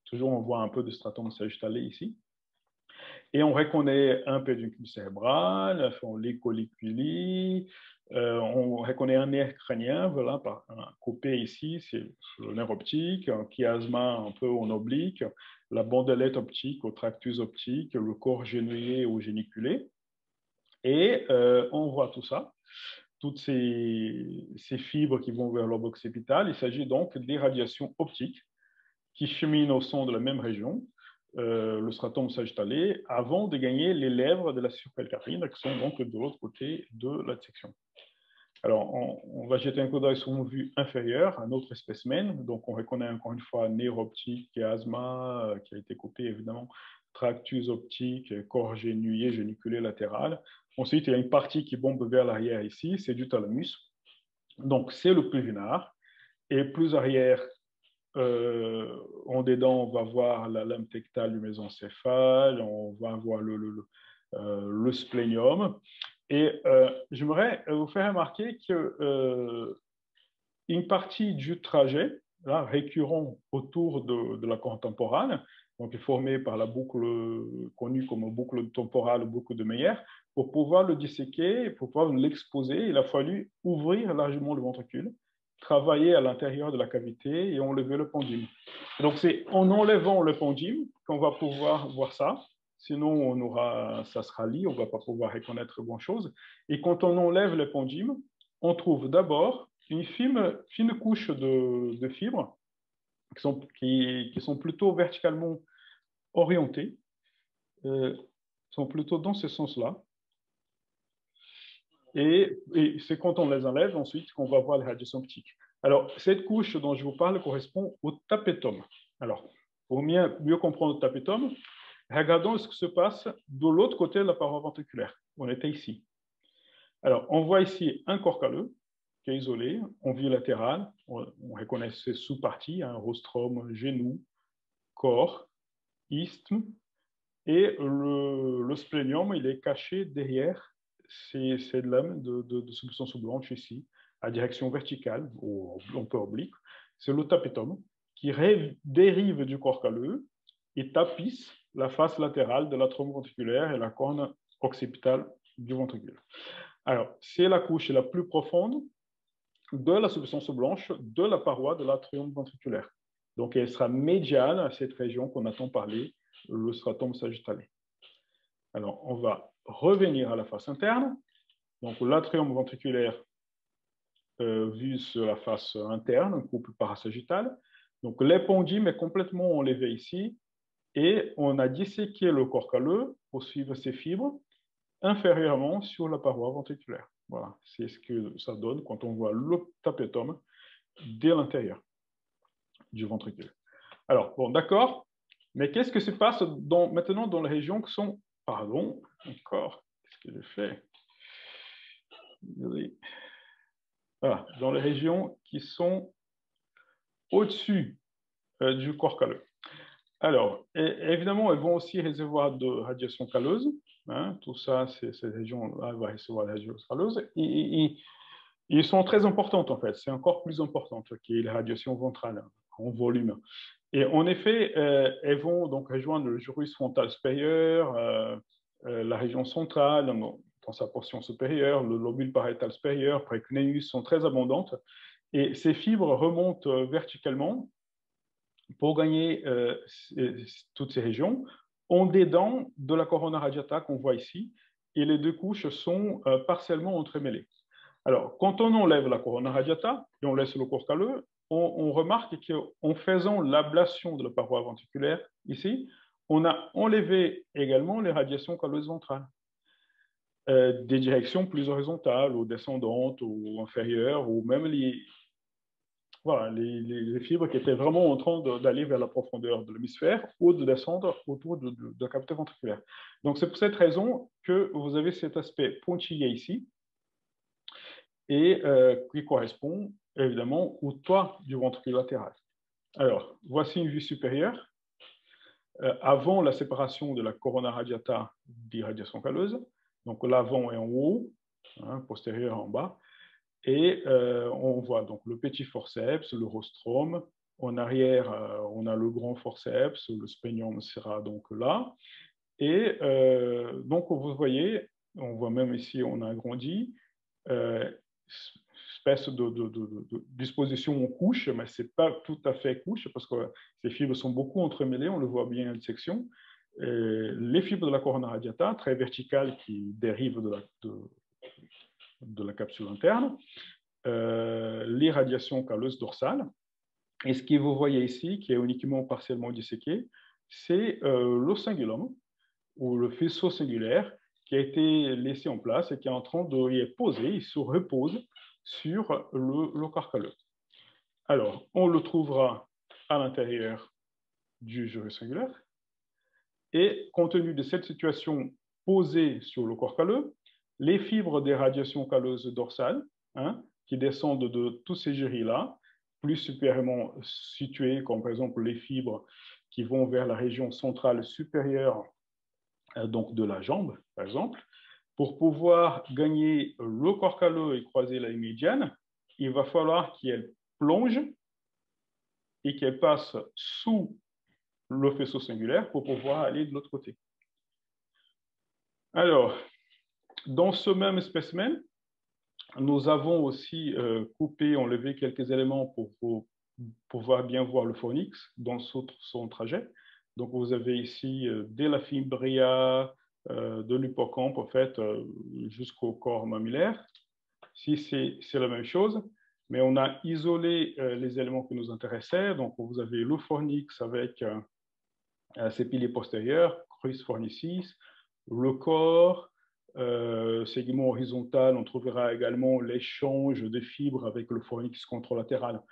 toujours on voit un peu de stratum sagittale ici. Et on reconnaît un pédoncule cérébral, l'écoliculi, on reconnaît un nerf crânien, voilà, par un coupé ici, c'est le nerf optique, un chiasma un peu en oblique, la bandelette optique au tractus optique, le corps genouillé ou géniculé. Et on voit tout ça, toutes ces fibres qui vont vers le lobe occipital. Il s'agit donc des radiations optiques qui cheminent au son de la même région, le stratum sagittale, avant de gagner les lèvres de la supralcarine, qui sont donc de l'autre côté de la dissection. Alors, on va jeter un coup d'œil sur une vue inférieure, un autre spécimen. Donc, on reconnaît encore une fois nerf optique, chiasma, qui a été coupé évidemment, tractus optique, corps genouillé, géniculé latéral. Ensuite, il y a une partie qui bombe vers l'arrière ici, c'est du thalamus. Donc, c'est le pulvinar. Et plus arrière, en dedans, on va voir la lame tectale du mésencéphale, on va voir le splénium. Et j'aimerais vous faire remarquer que une partie du trajet, là, récurrent autour de la corne temporale, donc formée par la boucle connue comme boucle temporale, boucle de Meyer, Pour pouvoir le disséquer, pour pouvoir l'exposer, il a fallu ouvrir largement le ventricule, travailler à l'intérieur de la cavité et enlever le pendyme. Donc, c'est en enlevant le pendyme qu'on va pouvoir voir ça. Sinon, ça sera lit, on ne va pas pouvoir reconnaître grand-chose. Et quand on enlève le pendyme, on trouve d'abord une fine couche de fibres qui sont plutôt verticalement orientées, sont plutôt dans ce sens-là. Et c'est quand on les enlève ensuite qu'on va voir les radiations optiques. Alors, cette couche dont je vous parle correspond au tapetum. Alors, pour mieux comprendre le tapetum, regardons ce qui se passe de l'autre côté de la paroi ventriculaire. On était ici. Alors, on voit ici un corps calleux qui est isolé, en vue latérale. On reconnaît ces sous-parties, hein, rostrum, genou, corps, isthme. Et le splénium, il est caché derrière ces lames de substance blanche ici, à direction verticale, ou un peu oblique. C'est le tapetum qui dérive du corps calleux et tapisse la face latérale de l'atrium ventriculaire et la corne occipitale du ventricule. Alors, c'est la couche la plus profonde de la substance blanche de la paroi de l'atrium ventriculaire. Donc, elle sera médiane à cette région qu'on a tant parlé, le stratum sagittalé. Alors, on va revenir à la face interne. Donc, l'atrium ventriculaire vu sur la face interne, couple parasagittal. Donc, l'épendyme est complètement enlevé ici et on a disséqué le corps calleux pour suivre ces fibres inférieurement sur la paroi ventriculaire. Voilà, c'est ce que ça donne quand on voit le tapetum dès l'intérieur du ventricule. Alors, bon, d'accord, mais qu'est-ce que se passe maintenant dans les régions qui sont... Pardon, encore, qu'est-ce que je fais? Voilà, dans les régions qui sont au-dessus du corps calleux. Alors, évidemment, elles vont aussi recevoir de radiation calleuse. Hein, tout ça, ces régions-là vont recevoir des radiations calleuses. Ils sont très importantes, en fait. C'est encore plus important que les radiations ventrales en volume. Et en effet, elles vont donc rejoindre le gyrus frontal supérieur, la région centrale, dans sa portion supérieure, le lobule pariétal supérieur, précnéus sont très abondantes. Et ces fibres remontent verticalement pour gagner toutes ces régions en dedans de la corona radiata qu'on voit ici. Et les deux couches sont partiellement entremêlées. Alors, quand on enlève la corona radiata et on laisse le corps calleux, on remarque qu'en faisant l'ablation de la paroi ventriculaire ici, on a enlevé également les radiations calleuses ventrales, des directions plus horizontales ou descendantes ou inférieures, ou même les fibres qui étaient vraiment en train d'aller vers la profondeur de l'hémisphère ou de descendre autour de la cavité ventriculaire. Donc, c'est pour cette raison que vous avez cet aspect pointillé ici, et qui correspond évidemment au toit du ventricule latéral. Alors, voici une vue supérieure, avant la séparation de la corona radiata des radiations calleuses. Donc, l'avant est en haut, hein, postérieur en bas, et on voit donc le petit forceps, le rostrum. En arrière, on a le grand forceps, le splénium sera donc là. Et donc, vous voyez, on voit même ici, on a agrandi, espèce de disposition en couche, mais ce n'est pas tout à fait couche parce que ces fibres sont beaucoup entremêlées, on le voit bien en section. Les fibres de la corona radiata, très verticales, qui dérivent de la capsule interne, les radiations calleuses dorsales. Et ce que vous voyez ici, qui est uniquement partiellement disséqué, c'est l'oscingulum, ou le faisceau singulaire, qui a été laissé en place et qui est en train de y poser, il se repose sur le corps calleux. Alors, on le trouvera à l'intérieur du gyrus singulaire. Et compte tenu de cette situation posée sur le corps calleux, les fibres des radiations calleuses dorsales, hein, qui descendent de tous ces gyri-là, plus supérieurement situées, comme par exemple les fibres qui vont vers la région centrale supérieure, donc de la jambe, par exemple, pour pouvoir gagner le corps calleux et croiser la ligne médiane, il va falloir qu'elle plonge et qu'elle passe sous le faisceau singulaire pour pouvoir aller de l'autre côté. Alors, Dans ce même spécimen, nous avons aussi coupé, enlevé quelques éléments pour pouvoir bien voir le fornix dans son trajet. Donc, vous avez ici dès la fimbria de l'hippocampe, en fait, jusqu'au corps mammillaire. Ici, c'est la même chose, mais on a isolé les éléments qui nous intéressaient. Donc, vous avez le fornix avec ses piliers postérieurs, crus fornicis, le corps, segment horizontal, on trouvera également l'échange de fibres avec le fornix contralatéral.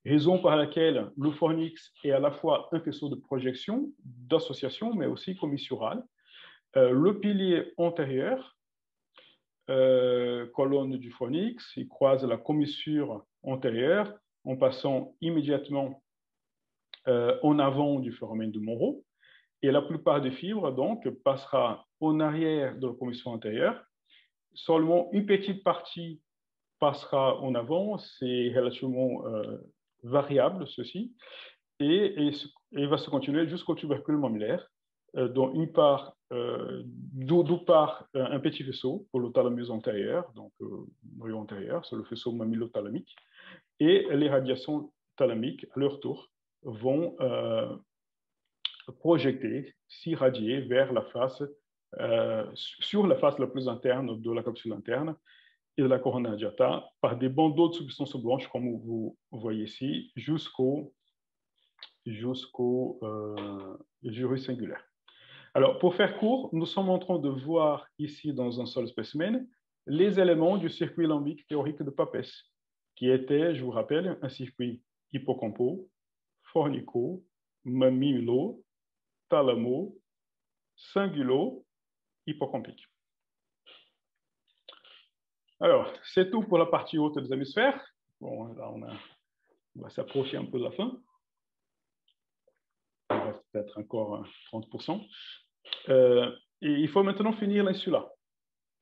Raison par laquelle le fornix est à la fois un faisceau de projection, d'association, mais aussi commissural. Le pilier antérieur, colonne du fornix, il croise la commissure antérieure en passant immédiatement en avant du foramen de Monro. Et la plupart des fibres, donc, passera en arrière de la commissure antérieure. Seulement une petite partie passera en avant, c'est relativement variable, ceci, et va se continuer jusqu'au tubercule mammillaire, dont une part, d'où part un petit faisceau pour le thalamus antérieur, donc noyau antérieur, c'est le faisceau mammillothalamique, et les radiations thalamiques, à leur tour, vont projeter, s'irradier vers la face, sur la face la plus interne de la capsule interne et de la corona radiata par des bandeaux de substances blanches, comme vous voyez ici, jusqu'au gyrus singulaire. Alors, pour faire court, nous sommes en train de voir ici, dans un seul spécimen, les éléments du circuit lambique théorique de Papès, qui était, je vous rappelle, un circuit hippocampo, fornico, mammillo, thalamo, cingulo, hippocampique. Alors, c'est tout pour la partie haute des hémisphères. Bon, là, on va s'approcher un peu de la fin. Il reste peut-être encore 30%. Et il faut maintenant finir l'insula.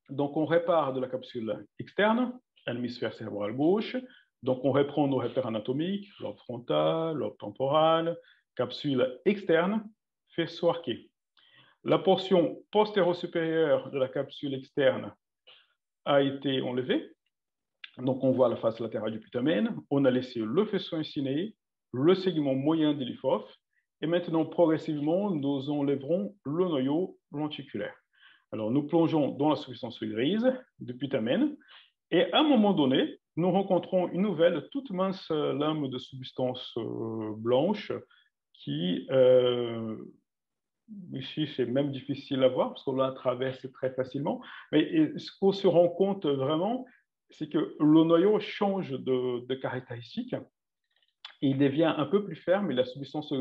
Donc, on répare de la capsule externe, l'hémisphère cérébral gauche. Donc, on reprend nos repères anatomiques, lobe frontal, lobe temporal, capsule externe, faisceau arqué. La portion postéro-supérieure de la capsule externe a été enlevée. Donc, on voit la face latérale du putamen. On a laissé le faisceau inciné, le segment moyen de l'hypophyse. Et maintenant, progressivement, nous enlèverons le noyau lenticulaire. Alors, nous plongeons dans la substance grise du putamen. Et à un moment donné, nous rencontrons une nouvelle, toute mince lame de substance blanche qui, ici, c'est même difficile à voir parce qu'on la traverse très facilement. Mais ce qu'on se rend compte vraiment, c'est que le noyau change de caractéristique. Il devient un peu plus ferme et la substance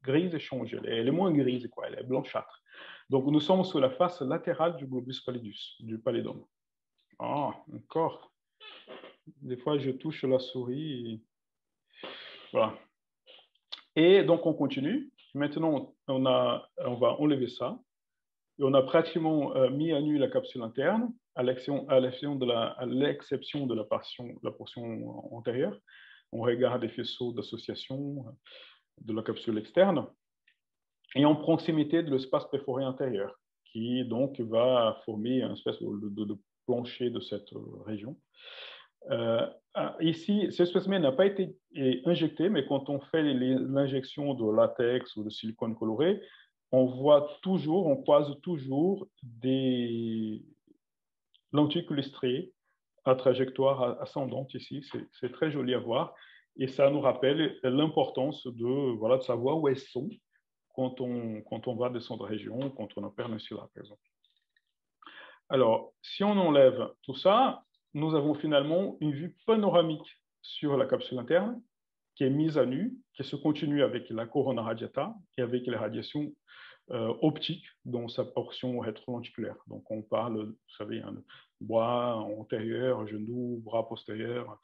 grise change. Elle est moins grise, quoi. Elle est blanchâtre. Donc, nous sommes sur la face latérale du globus pallidus, du pallidum. Ah, encore. Des fois, je touche la souris. Et... voilà. Et donc, on continue. Maintenant, on va enlever ça. Et on a pratiquement mis à nu la capsule interne, à l'exception de la portion antérieure. On regarde les faisceaux d'association de la capsule externe et en proximité de l'espace perforé intérieur, qui donc va former une espèce de plancher de cette région. Ici, ce spécimen n'a pas été injecté, mais quand on fait l'injection de latex ou de silicone coloré, on croise toujours des lenticules striées à trajectoire ascendante ici. C'est très joli à voir. Et ça nous rappelle l'importance de savoir où elles sont quand on va descendre région, quand on opère l'insula, par exemple. Alors, si on enlève tout ça, nous avons finalement une vue panoramique sur la capsule interne qui est mise à nu, qui se continue avec la corona radiata et avec les radiations optiques dans sa portion rétrolenticulaire. Donc, on parle, vous savez, bras antérieur, genou, bras postérieur,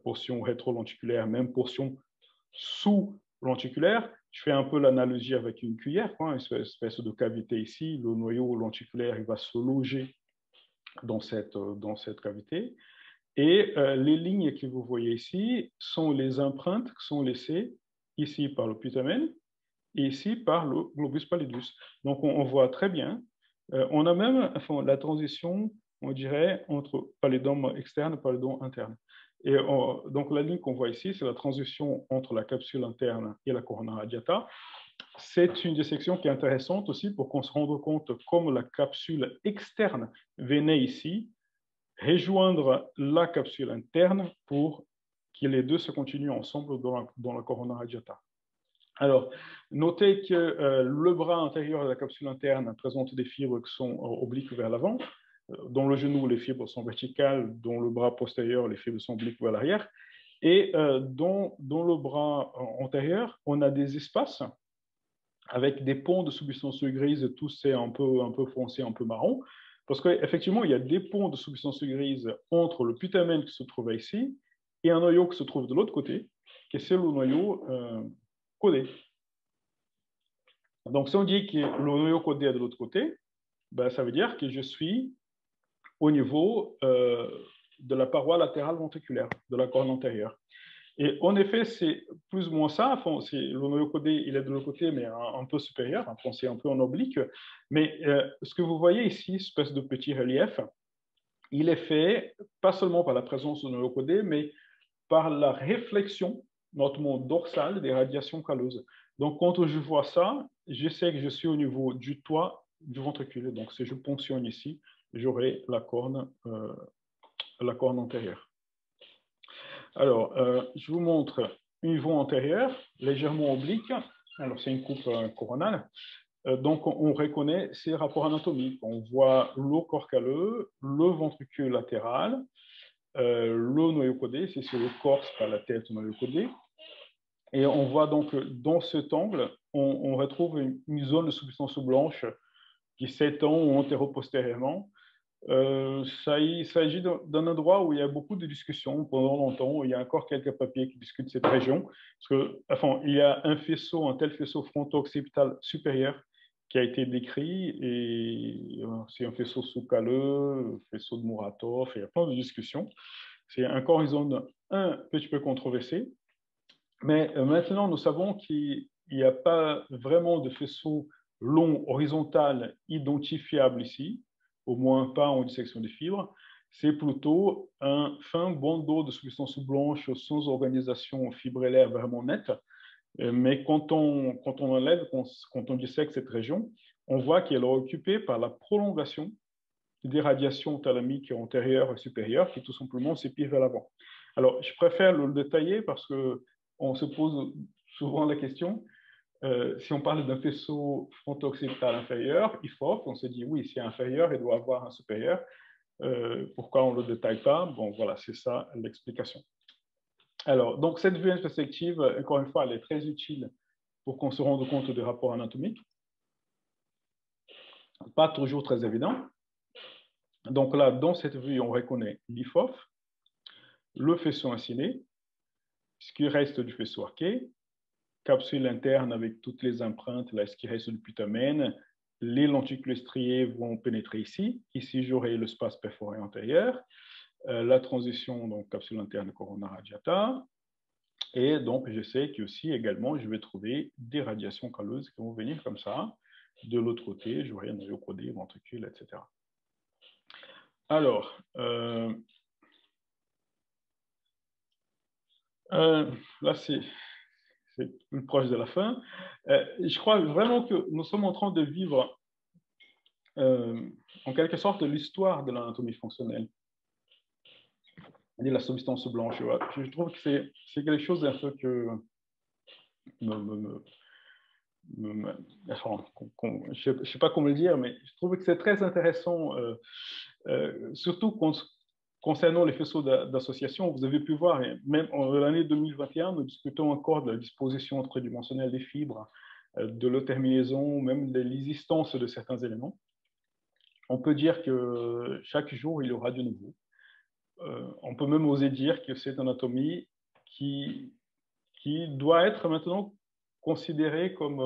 portion rétrolenticulaire, même portion sous-lenticulaire. Je fais un peu l'analogie avec une cuillère, quoi, une espèce de cavité ici. Le noyau lenticulaire, il va se loger dans cette cavité. Et les lignes que vous voyez ici sont les empreintes qui sont laissées ici par le putamen et ici par le globus pallidus. Donc, on voit très bien. On a même la transition on dirait, entre pallidum externe et pallidum interne. Et donc, la ligne qu'on voit ici, c'est la transition entre la capsule interne et la corona radiata. C'est une dissection qui est intéressante aussi pour qu'on se rende compte comme la capsule externe venait ici rejoindre la capsule interne pour que les deux se continuent ensemble dans la corona radiata. Alors, notez que le bras intérieur de la capsule interne présente des fibres qui sont obliques vers l'avant. Dans le genou, les fibres sont verticales. Dans le bras postérieur, les fibres sont obliques vers l'arrière. Et dans le bras antérieur, on a des espaces avec des ponts de substance grise, tous c'est un peu foncé, un peu marron. Parce qu'effectivement, il y a des ponts de substance grise entre le putamen qui se trouve ici et un noyau qui se trouve de l'autre côté, qui est le noyau codé. Donc, si on dit que le noyau codé est de l'autre côté, ben, ça veut dire que je suis au niveau de la paroi latérale ventriculaire, de la corne antérieure. Et en effet, c'est plus ou moins ça. Enfin, le noyau codé, il est de l'autre côté, mais un peu supérieur. Enfin, c'est un peu en oblique. Mais ce que vous voyez ici, espèce de petit relief, il est fait pas seulement par la présence du noyau codé, mais par la réflexion, notamment dorsale, des radiations calleuses. Donc, quand je vois ça, je sais que je suis au niveau du toit du ventricule. Donc, si je ponctionne ici, j'aurai la corne antérieure. Alors, je vous montre une voie antérieure, légèrement oblique. Alors, c'est une coupe coronale. Donc, on reconnaît ces rapports anatomiques. On voit le corps calleux, le ventricule latéral, le noyau codé, c'est sur le corps, c'est pas la tête du noyau codé. Et on voit donc, dans cet angle, on retrouve une zone de substance blanche qui s'étend antéro-postérieurement. Il s'agit d'un endroit où il y a beaucoup de discussions pendant longtemps. Il y a encore quelques papiers qui discutent cette région. Parce que, enfin, il y a un tel faisceau fronto-occipital supérieur qui a été décrit, et c'est un faisceau sous-calleux, faisceau de Muratov, il y a plein de discussions. C'est encore une zone un petit peu controversée. Mais maintenant, nous savons qu'il n'y a pas vraiment de faisceau long horizontal identifiable ici, au moins pas en dissection des fibres. C'est plutôt un fin bandeau de substance blanche sans organisation fibrillaire vraiment nette. Mais quand on enlève, quand on dissèque cette région, on voit qu'elle est occupée par la prolongation des radiations thalamiques antérieures et supérieures qui tout simplement s'épient vers l'avant. Alors, je préfère le détailler parce qu'on se pose souvent la question, si on parle d'un faisceau fronto-occipital inférieur, IFOF, on se dit oui, si inférieur, il doit avoir un supérieur. Pourquoi on ne le détaille pas? Bon, voilà, c'est ça l'explication. Alors, donc cette vue introspective, encore une fois, elle est très utile pour qu'on se rende compte des rapports anatomiques. Pas toujours très évident. Donc là, dans cette vue, on reconnaît l'IFOF, le faisceau insiné, ce qui reste du faisceau arqué, capsule interne avec toutes les empreintes, là, ce qui reste du putamen. Les lenticules striées vont pénétrer ici. Ici, j'aurai l'espace perforé antérieur. La transition, donc capsule interne corona radiata. Et donc, je sais qu'aussi, également, je vais trouver des radiations calleuses qui vont venir comme ça. De l'autre côté, j'aurai un noyau codé, ventricule, etc. Alors, là, c'est plus proche de la fin. Je crois vraiment que nous sommes en train de vivre, en quelque sorte, l'histoire de l'anatomie fonctionnelle. Et la substance blanche. Je trouve que c'est quelque chose d'un peu que je ne sais pas comment le dire, mais je trouve que c'est très intéressant, surtout concernant les faisceaux d'association. Vous avez pu voir, même en l'année 2021, nous discutons encore de la disposition tridimensionnelle des fibres, de leur terminaison, même de l'existence de certains éléments. On peut dire que chaque jour, il y aura du nouveau. On peut même oser dire que c'est une anatomie qui doit être maintenant considérée comme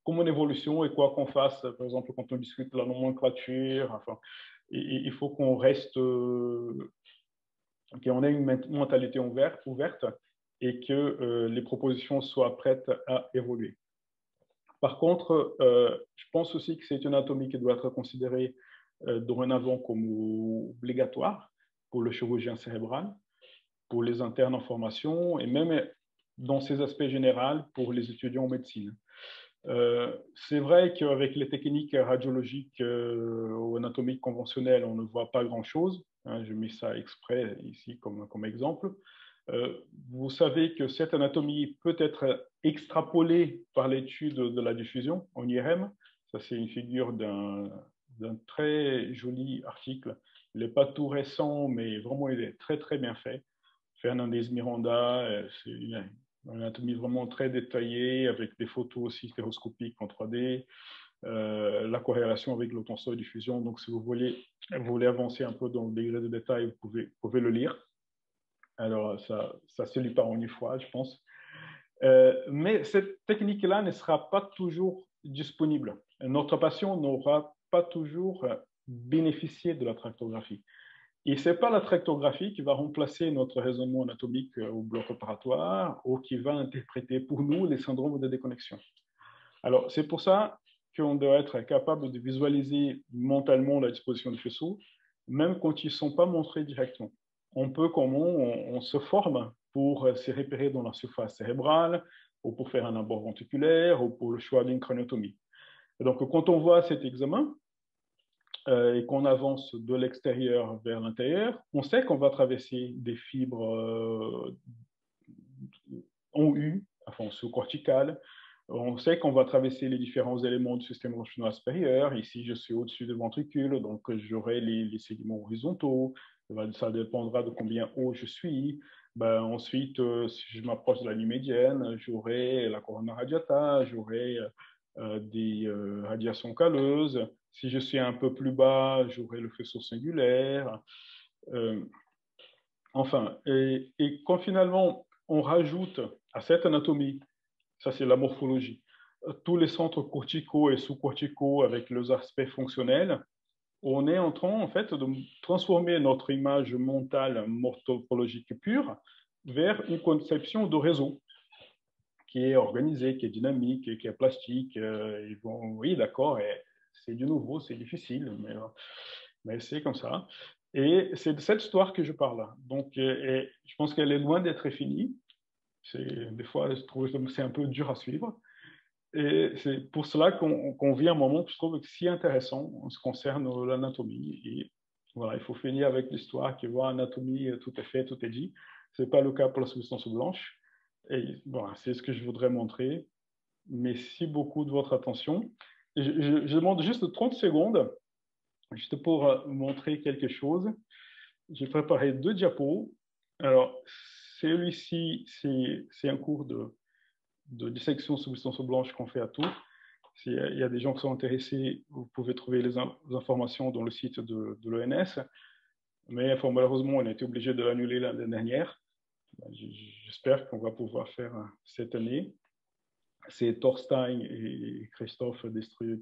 une évolution, et quoi qu'on fasse, par exemple, quand on discute de la nomenclature, enfin, il faut qu'on reste, qu'on ait une mentalité ouverte et que les propositions soient prêtes à évoluer. Par contre, je pense aussi que c'est une anatomie qui doit être considérée dorénavant comme obligatoire pour le chirurgien cérébral, pour les internes en formation et même dans ses aspects généraux pour les étudiants en médecine. C'est vrai qu'avec les techniques radiologiques ou anatomiques conventionnelles, on ne voit pas grand-chose. Hein, je mets ça exprès ici comme exemple. Vous savez que cette anatomie peut être extrapolée par l'étude de la diffusion en IRM. Ça, c'est une figure d'un très joli article. Il n'est pas tout récent, mais vraiment, il est très, très bien fait. Fernandez Miranda, c'est une anatomie vraiment très détaillée, avec des photos aussi stéréoscopiques en 3D, la corrélation avec le tenseur de diffusion. Donc, si vous voulez avancer un peu dans le degré de détail, vous pouvez le lire. Alors, ça se lit pas en une fois, je pense. Mais cette technique-là ne sera pas toujours disponible. Notre patient n'aura pas toujours bénéficié de la tractographie. Et ce n'est pas la tractographie qui va remplacer notre raisonnement anatomique au bloc opératoire ou qui va interpréter pour nous les syndromes de déconnexion. Alors, c'est pour ça qu'on doit être capable de visualiser mentalement la disposition du faisceau, même quand ils ne sont pas montrés directement. On se forme pour se repérer dans la surface cérébrale, ou pour faire un abord ventriculaire, ou pour le choix d'une craniotomie. Et donc, quand on voit cet examen, et qu'on avance de l'extérieur vers l'intérieur, on sait qu'on va traverser des fibres en U, enfin sous-corticales. On sait qu'on va traverser les différents éléments du système longitudinal supérieur. Ici, je suis au-dessus du ventricule, donc j'aurai les sédiments horizontaux. Ça dépendra de combien haut je suis. Ensuite, si je m'approche de la ligne médiane, j'aurai la corona radiata, j'aurai des radiations calleuses. Si je suis un peu plus bas, j'aurai le faisceau singulaire. Et quand finalement on rajoute à cette anatomie, ça c'est la morphologie, tous les centres corticaux et sous-corticaux avec leurs aspects fonctionnels, on est en train en fait de transformer notre image mentale morphologique pure vers une conception de réseau qui est organisé, qui est dynamique, qui est plastique. Oui, d'accord, c'est du nouveau, c'est difficile, mais c'est comme ça. Et c'est de cette histoire que je parle. Donc, je pense qu'elle est loin d'être finie. Des fois, je trouve que c'est un peu dur à suivre. Et c'est pour cela qu'on vit un moment que je trouve si intéressant en ce qui concerne l'anatomie. Et voilà, il faut finir avec l'histoire qui voit anatomie, tout est fait, tout est dit. Ce n'est pas le cas pour la substance blanche. Et voilà, c'est ce que je voudrais montrer. Merci beaucoup de votre attention. Je demande juste 30 secondes, juste pour montrer quelque chose. J'ai préparé 2 diapos. Alors, celui-ci, c'est un cours de dissection substance blanche qu'on fait à Tours. S'il y a des gens qui sont intéressés, vous pouvez trouver les informations dans le site de l'ONS. Mais enfin, malheureusement, on a été obligé de l'annuler l'année dernière. J'espère qu'on va pouvoir faire cette année. C'est Thorstein et Christophe Destrieux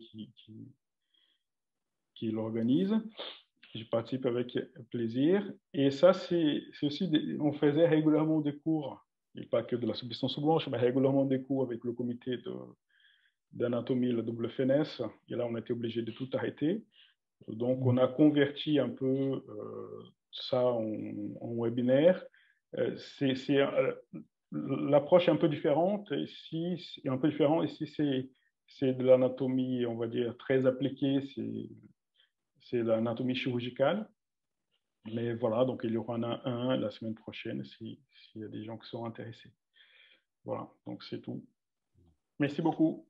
qui l'organisent. Je participe avec plaisir. Et ça, c'est aussi, on faisait régulièrement des cours, et pas que de la substance blanche, mais régulièrement des cours avec le comité d'anatomie, le WFNS. Et là, on a été obligé de tout arrêter. Donc, on a converti un peu ça en webinaire. C'est l'approche est un peu différente. Ici, c'est de l'anatomie, on va dire, très appliquée. C'est l'anatomie chirurgicale. Mais voilà, donc il y aura un la semaine prochaine s'il y a des gens qui sont intéressés. Voilà, donc c'est tout. Merci beaucoup.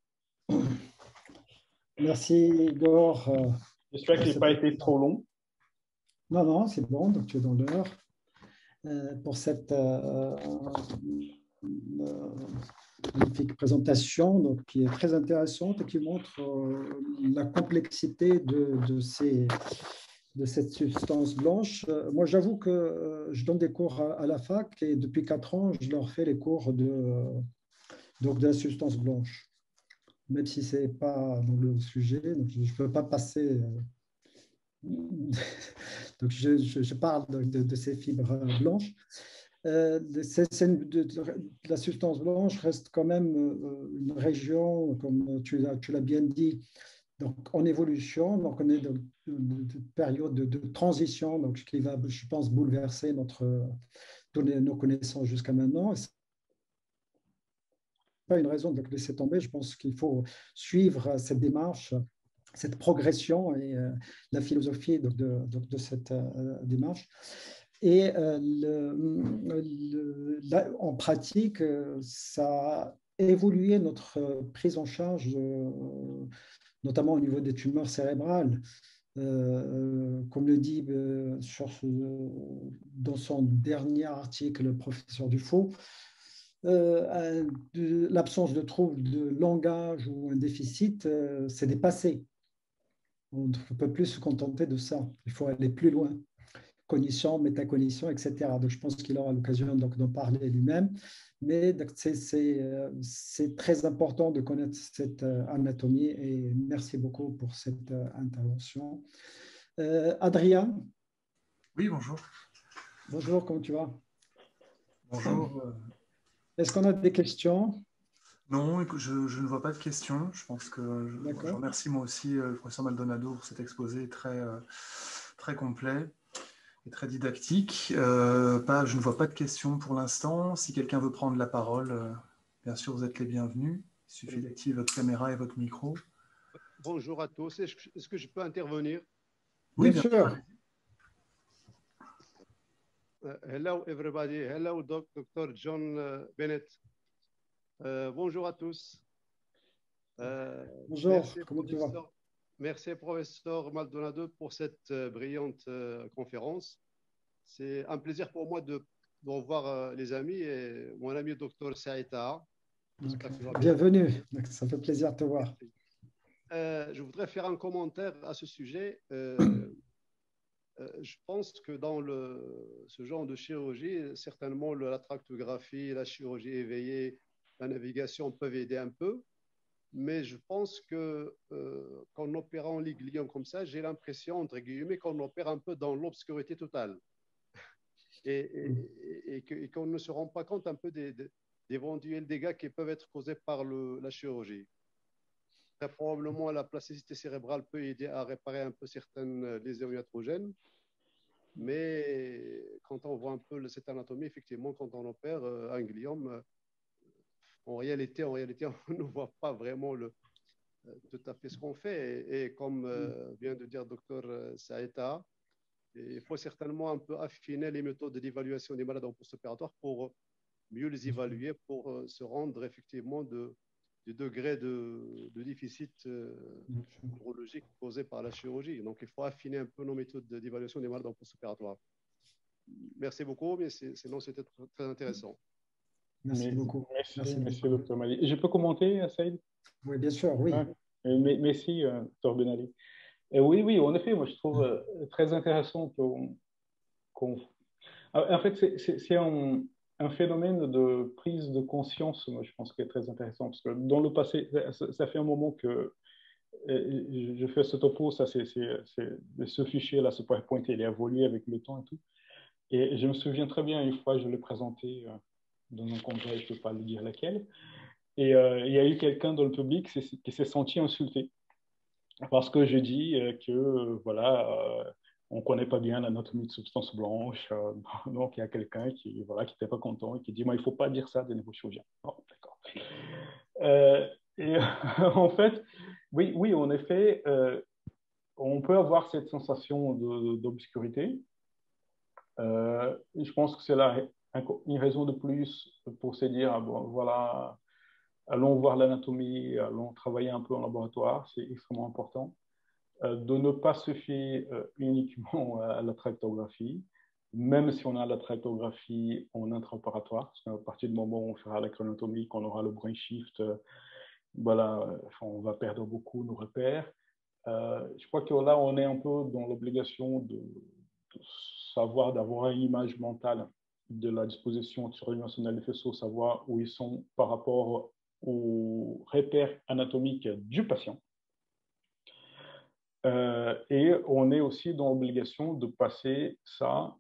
Merci Igor. J'espère qu'il n'a pas été trop long. Non, non, c'est bon, donc tu es dans l'heure. Pour cette magnifique présentation donc, qui est très intéressante et qui montre la complexité de cette substance blanche. Moi, j'avoue que je donne des cours à la fac et depuis 4 ans, je leur fais les cours de la substance blanche. Même si ce n'est pas dans le sujet, donc je ne peux pas passer. Donc, je parle de ces fibres blanches. La substance blanche reste quand même une région, comme tu l'as bien dit, donc en évolution. Donc on est dans une période de transition, donc qui va, je pense, bouleverser toutes nos connaissances jusqu'à maintenant. Ce n'est pas une raison de laisser tomber. Je pense qu'il faut suivre cette démarche, cette progression et la philosophie de cette démarche. Et en pratique, ça a évolué notre prise en charge, notamment au niveau des tumeurs cérébrales. Comme le dit dans son dernier article le professeur Dufault, l'absence de trouble de langage ou un déficit, c'est dépassé. On ne peut plus se contenter de ça. Il faut aller plus loin. Cognition, métacognition, etc. Donc, je pense qu'il aura l'occasion d'en parler lui-même. Mais c'est très important de connaître cette anatomie et merci beaucoup pour cette intervention. Adrien. Oui, bonjour. Bonjour, comment tu vas? Bonjour. Est-ce qu'on a des questions? Non, je ne vois pas de questions. Je pense que je remercie moi aussi le professeur Maldonado pour cet exposé très complet et très didactique. Je ne vois pas de questions pour l'instant. Si quelqu'un veut prendre la parole, bien sûr, vous êtes les bienvenus. Il suffit d'activer votre caméra et votre micro. Bonjour à tous. Est-ce que je peux intervenir? Oui, bien sûr. Hello everybody. Hello Dr. John Bennett. Bonjour à tous. Bonjour, comment tu vas? Merci professeur Maldonado pour cette brillante conférence. C'est un plaisir pour moi de revoir les amis et mon ami Dr. Saïta. Bienvenue, ça fait plaisir de te voir. Je voudrais faire un commentaire à ce sujet. Je pense que dans ce genre de chirurgie, certainement la tractographie, la chirurgie éveillée, la navigation peuvent aider un peu. Mais je pense qu'en opérant les glions comme ça, j'ai l'impression, entre guillemets, qu'on opère un peu dans l'obscurité totale. Et qu'on ne se rend pas compte un peu d'éventuels dégâts qui peuvent être causés par la chirurgie. Très probablement, la plasticité cérébrale peut aider à réparer un peu certaines lésions iatrogènes. Mais quand on voit un peu cette anatomie, effectivement, quand on opère un gliome, en réalité, on ne voit pas vraiment tout à fait ce qu'on fait. Et comme vient de dire Dr. Saïta, il faut certainement un peu affiner les méthodes d'évaluation des malades en post-opératoire pour mieux les évaluer, pour se rendre effectivement du degré de déficit neurologique causé par la chirurgie. Donc, il faut affiner un peu nos méthodes d'évaluation des malades en post-opératoire. Merci beaucoup, mais sinon, c'était très intéressant. Merci beaucoup. Merci, Dr. Mali. Je peux commenter, Saïd? Oui, bien sûr, oui. Merci, Dr. Ben Ali. Oui, en effet, moi, je trouve très intéressant qu'on... En fait, c'est un phénomène de prise de conscience, moi, je pense, qui est très intéressant, parce que dans le passé, ça fait un moment que je fais ce topo, ce fichier-là, ce PowerPoint, il a évolué avec le temps et tout. Et je me souviens très bien, une fois, je l'ai présenté dans un congrès, je ne peux pas le dire lequel, et il y a eu quelqu'un dans le public qui s'est senti insulté parce que je dis voilà, on ne connaît pas bien l'anatomie de substance blanche, donc il y a quelqu'un qui n'était pas content et qui dit, il ne faut pas dire ça des neurochirurgiens. Bon, d'accord. Et en fait, oui, en effet, on peut avoir cette sensation d'obscurité. Je pense que c'est une raison de plus pour se dire, bon, voilà, allons voir l'anatomie, allons travailler un peu en laboratoire, c'est extrêmement important. De ne pas se fier uniquement à la tractographie, même si on a la tractographie en intraopératoire, parce qu'à partir du moment où on fera la craniotomie, qu'on aura le brain shift, on va perdre beaucoup nos repères. Je crois que là, on est un peu dans l'obligation de savoir, d'avoir une image mentale de la disposition tridimensionnelle des faisceaux, savoir où ils sont par rapport aux repères anatomiques du patient. Et on est aussi dans l'obligation de passer ça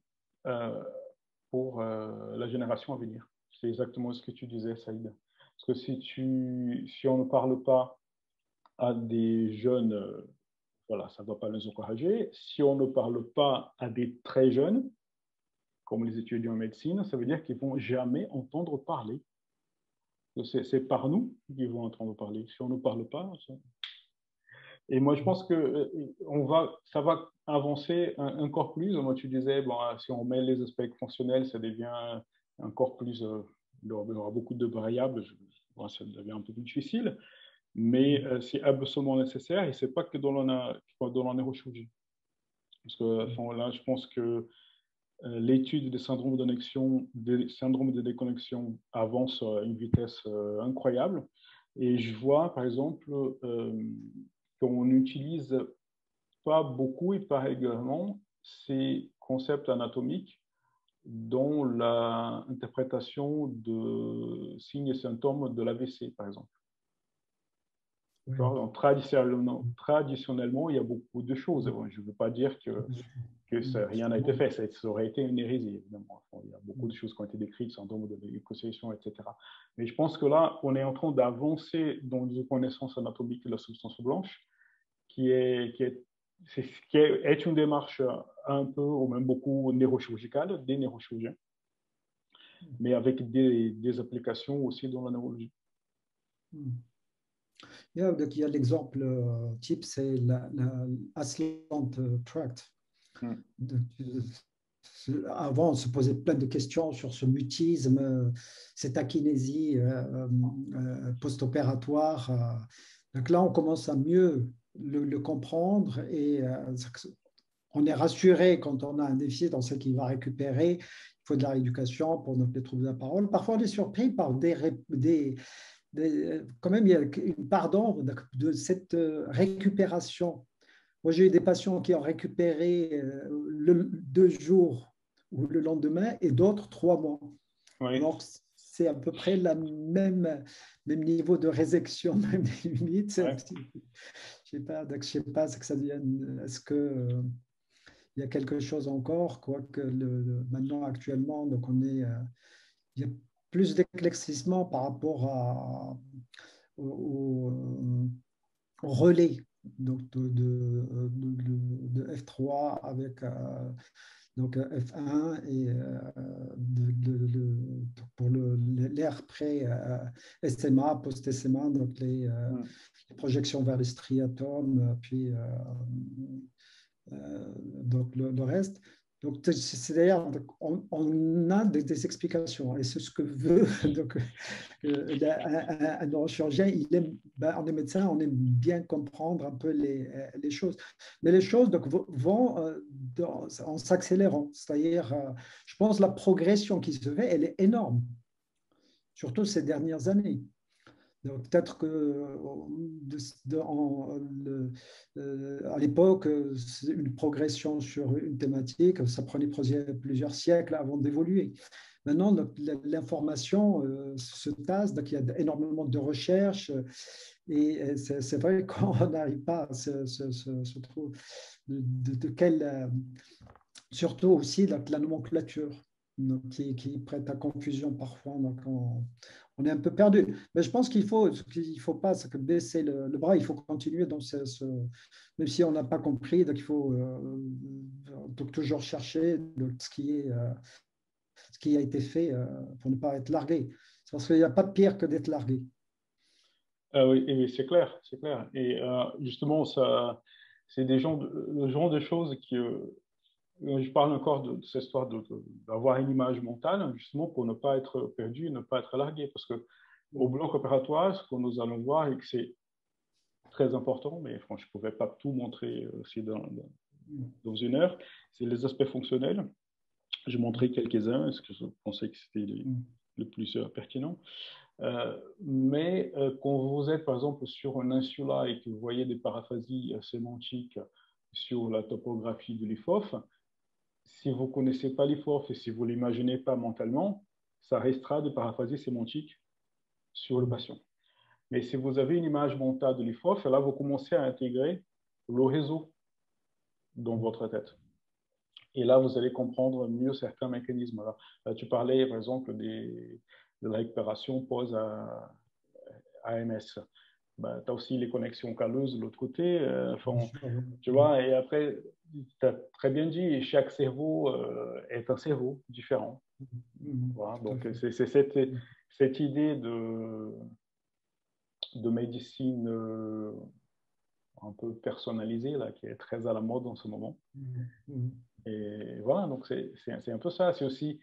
pour la génération à venir. C'est exactement ce que tu disais, Saïd. Parce que si on ne parle pas à des jeunes, voilà, ça ne doit pas les encourager. Si on ne parle pas à des très jeunes, comme les étudiants en médecine, ça veut dire qu'ils ne vont jamais entendre parler. C'est par nous qu'ils vont entendre parler. Si on ne parle pas... Et moi, je pense que ça va avancer encore plus. Moi, tu disais, bon, si on met les aspects fonctionnels, ça devient encore plus... il y aura beaucoup de variables, ça devient un peu plus difficile. Mais c'est absolument nécessaire et ce n'est pas que dans la neurochirurgie. Parce que là, je pense que l'étude des syndromes de déconnexion avance à une vitesse incroyable. Et je vois, par exemple, qu'on n'utilise pas beaucoup et pas régulièrement ces concepts anatomiques dans l'interprétation de signes et symptômes de l'AVC, par exemple. Oui. Donc, traditionnellement, il y a beaucoup de choses. Bon, je ne veux pas dire que rien n'a été fait. Ça aurait été une hérésie, évidemment. Il y a beaucoup de choses qui ont été décrites, syndrome de l'éco-sélection, etc. Mais je pense que là, on est en train d'avancer dans une connaissance anatomique de la substance blanche qui est une démarche un peu, ou même beaucoup neurochirurgicale, des neurochirurgiens, mais avec des applications aussi dans la neurologie. Donc, il y a l'exemple type, c'est la Aslant Tract. Avant, on se posait plein de questions sur ce mutisme, cette akinésie post-opératoire. Donc là, on commence à mieux le comprendre et on est rassuré quand on a un déficit, on sait qu'il va récupérer. Il faut de la rééducation pour les troubles de la parole. Parfois, on est surpris par quand même, il y a une part d'ombre de cette récupération. Moi, j'ai eu des patients qui ont récupéré 2 jours ou le lendemain et d'autres 3 mois. Oui. Donc, c'est à peu près le même niveau de résection, même limite. Ouais. Je ne sais pas ce que ça devient. Est-ce qu'il y a quelque chose encore, quoique maintenant, actuellement, donc il y a plus d'éclaircissement par rapport au relais donc de F3 avec donc F1 et pour l'air pré-SMA, post-SMA, donc les projections vers les striatomes, puis donc le reste. Donc, c'est-à-dire, on a des explications et c'est ce que veut donc, un neurochirurgien. On est médecin, on aime bien comprendre un peu les choses. Mais les choses donc, vont en s'accélérant. C'est-à-dire, je pense la progression qui se fait, elle est énorme, surtout ces dernières années. Donc, peut-être que à l'époque, une progression sur une thématique, ça prenait plusieurs siècles avant d'évoluer. Maintenant, l'information se tasse, donc il y a énormément de recherches et c'est vrai qu'on n'arrive pas à se trouver de quelle, surtout aussi la nomenclature. Donc, qui prête à confusion parfois. Donc on est un peu perdu. Mais je pense qu'il faut pas baisser le bras, il faut continuer dans même si on n'a pas compris, donc il faut donc toujours chercher ce qui a été fait pour ne pas être largué. C'est parce qu'il n'y a pas de pire que d'être largué. Oui, c'est clair, c'est clair. Et justement, c'est le genre de choses qui... je parle encore de cette histoire d'avoir une image mentale, justement, pour ne pas être perdu, ne pas être largué. Parce qu'au bloc opératoire, ce que nous allons voir, et que c'est très important, mais franchement, je ne pouvais pas tout montrer aussi dans une heure, c'est les aspects fonctionnels. J'ai montré quelques-uns, parce que je pensais que c'était le plus pertinent. Mais quand vous êtes, par exemple, sur un insula et que vous voyez des paraphasies sémantiques sur la topographie de l'IFOF, si vous ne connaissez pas l'IFOF et si vous ne l'imaginez pas mentalement, ça restera de paraphasie sémantique sur le patient. Mais si vous avez une image mentale de l'IFOF, là, vous commencez à intégrer le réseau dans votre tête. Et là, vous allez comprendre mieux certains mécanismes. Alors, tu parlais, par exemple, de la récupération pause-AMS. Ben, tu as aussi les connexions calleuses de l'autre côté. Tu vois, et après, tu as très bien dit, chaque cerveau est un cerveau différent. Voilà, donc, c'est cette idée de médecine un peu personnalisée là, qui est très à la mode en ce moment. Et voilà, donc c'est un peu ça. C'est aussi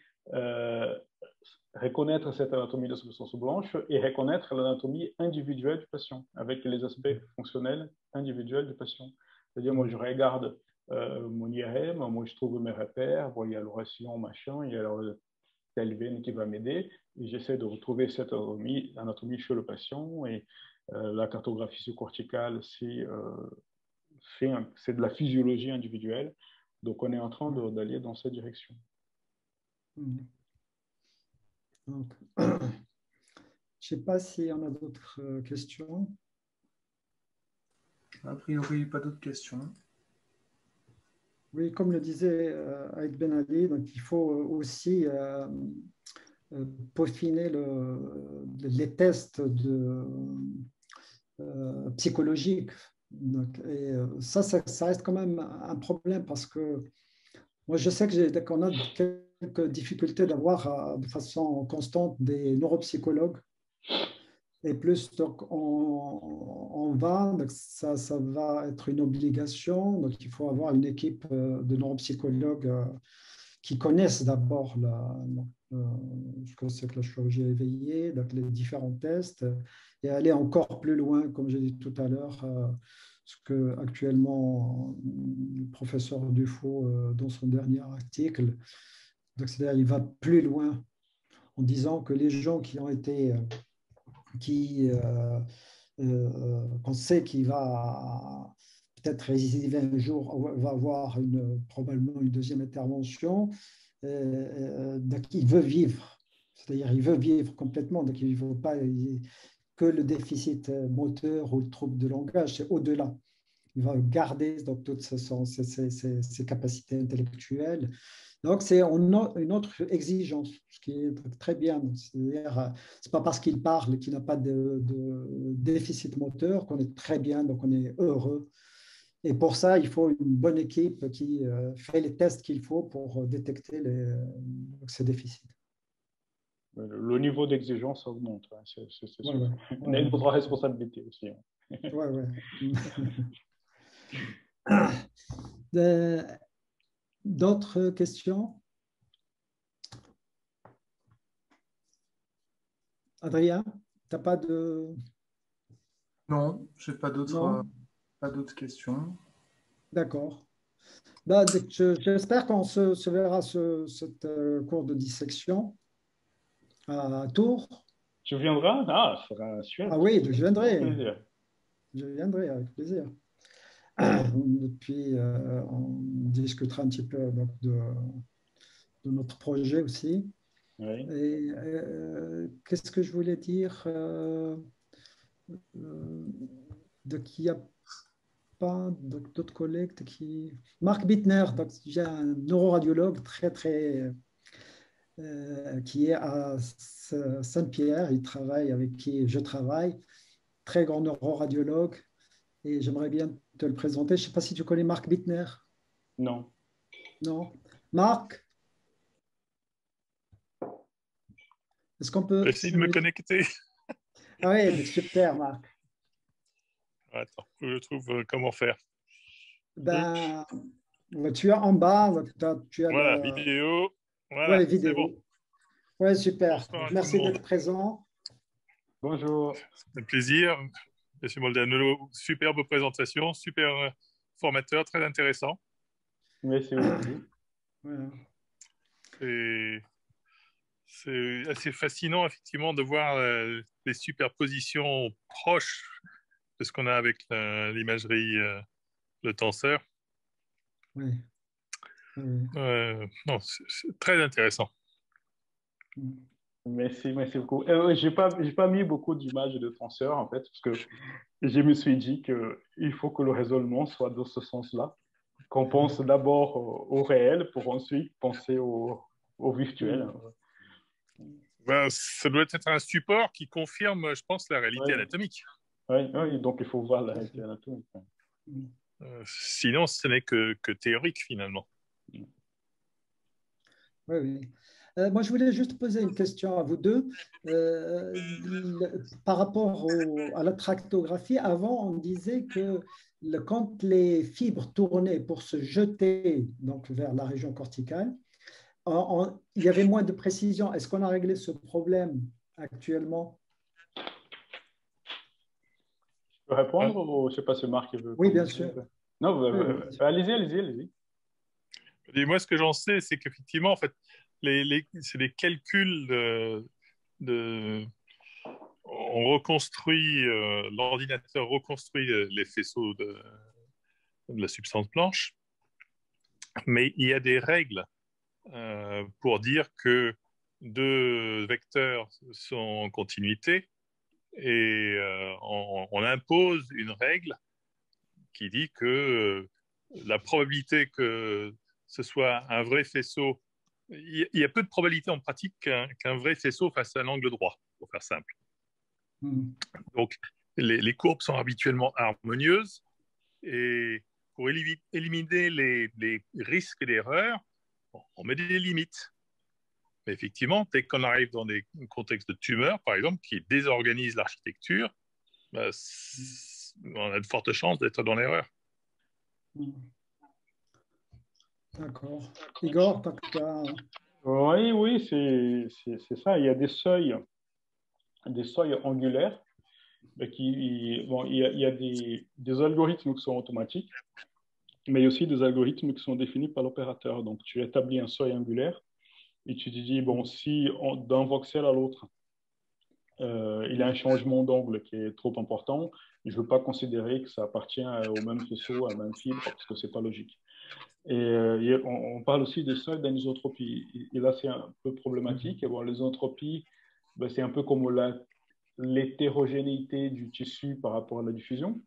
reconnaître cette anatomie de substance blanche et reconnaître l'anatomie individuelle du patient avec les aspects fonctionnels individuels du patient. C'est-à-dire, moi, je regarde mon IRM, moi, je trouve mes repères, bon, il y a l'oration, machin, il y a telle veine qui va m'aider, et j'essaie de retrouver cette anatomie chez le patient, et la cartographie sous-corticale, c'est de la physiologie individuelle, donc on est en train d'aller dans cette direction. Donc, je ne sais pas s'il y en a d'autres questions. A priori, pas d'autres questions. Oui, comme le disait Aïd Ben Ali, donc il faut aussi peaufiner les tests psychologiques. Donc, et ça reste quand même un problème parce que moi, je sais qu'on a quelques difficultés d'avoir de façon constante des neuropsychologues. Et plus, donc, on va, donc ça va être une obligation. Donc, il faut avoir une équipe de neuropsychologues qui connaissent d'abord ce que c'est que la chirurgie éveillée, donc les différents tests, et aller encore plus loin, comme j'ai dit tout à l'heure, ce que actuellement le professeur Dufault, dans son dernier article, donc c'est-à-dire il va plus loin en disant que les gens qui ont été qu'on sait qu'il va peut-être récidiver un jour, va avoir probablement une deuxième intervention. Donc, il veut vivre, c'est-à-dire il veut vivre complètement, donc il ne veut pas que le déficit moteur ou le trouble de langage, c'est au-delà. Il va garder donc, toutes ses capacités intellectuelles. Donc, c'est une autre exigence, ce qui est très bien. C'est-à-dire, c'est pas parce qu'il parle qu'il n'a pas de déficit moteur qu'on est très bien, donc on est heureux. Et pour ça, il faut une bonne équipe qui fait les tests qu'il faut pour détecter ces déficits. Le niveau d'exigence augmente. Hein. C'est sûr. Ouais. On a une autre responsabilité aussi. Hein. D'autres questions? Adrien, tu n'as pas de... Non, je n'ai pas d'autres questions. D'accord. J'espère qu'on se verra cette cours de dissection à Tours. Tu viendras? Ah, ça sera chouette. Ah oui, je viendrai. Plaisir. Je viendrai avec plaisir. Et puis, on discutera un petit peu donc, de notre projet aussi. Oui. Et qu'est-ce que je voulais dire donc, il n'y a pas d'autres collègues qui... Marc Bittner, donc, j'ai un neuroradiologue très qui est à Saint-Pierre, il travaille avec qui je travaille, très grand neuroradiologue, et j'aimerais bien te le présenter. Je ne sais pas si tu connais Marc Bittner. Non. Non. Marc, est-ce qu'on peut... J'essaie de me connecter. Ah oui, super, Marc. Attends, je trouve comment faire. Ben, tu es en bas, tu as voilà, vidéo. Voilà, ouais, vidéo. Bon. Ouais, super. Bonsoir, merci d'être présent. Bonjour. C'est un plaisir. Monsieur Moldanolo, superbe présentation, super formateur, très intéressant. Merci beaucoup. Voilà. C'est assez fascinant, effectivement, de voir les superpositions proches de ce qu'on a avec l'imagerie, le tenseur. Oui. Non, c'est très intéressant. Merci beaucoup. Je n'ai pas mis beaucoup d'images de tenseur, en fait, parce que je me suis dit qu'il faut que le raisonnement soit dans ce sens-là. qu'on pense d'abord au réel pour ensuite penser au virtuel. Ben, ça doit être un support qui confirme, je pense, la réalité anatomique. Oui, donc il faut voir la réalité anatomique. Sinon, ce n'est que théorique, finalement. Oui. Moi, je voulais juste poser une question à vous deux. Par rapport à la tractographie, avant, on disait que quand les fibres tournaient pour se jeter donc, vers la région corticale, il y avait moins de précision. Est-ce qu'on a réglé ce problème actuellement? Je peux répondre ou je ne sais pas si Marc veut. Oui, bien sûr. Non, allez-y. Et moi, ce que j'en sais, c'est qu'effectivement, en fait, c'est des calculs on reconstruit, l'ordinateur reconstruit les faisceaux de la substance blanche, mais il y a des règles pour dire que deux vecteurs sont en continuité et on impose une règle qui dit que la probabilité que ce soit un vrai faisceau, il y a peu de probabilité en pratique qu'un vrai faisceau fasse un angle droit, pour faire simple. Donc, les courbes sont habituellement harmonieuses et pour éliminer les risques d'erreur, on met des limites. Mais effectivement, dès qu'on arrive dans des contextes de tumeurs, par exemple, qui désorganisent l'architecture, bah, on a de fortes chances d'être dans l'erreur. D'accord. Igor, Oui, c'est ça. Il y a des seuils angulaires. Il y a des algorithmes qui sont automatiques, mais il y a aussi des algorithmes qui sont définis par l'opérateur. Donc, tu établis un seuil angulaire et tu te dis, bon, si d'un voxel à l'autre, il y a un changement d'angle qui est trop important, je ne veux pas considérer que ça appartient au même faisceau, à la même fibre, parce que ce n'est pas logique. Et on parle aussi des seuils d'anisotropie. Et là, c'est un peu problématique. Et bon, l'anisotropie, c'est un peu comme l'hétérogénéité du tissu par rapport à la diffusion.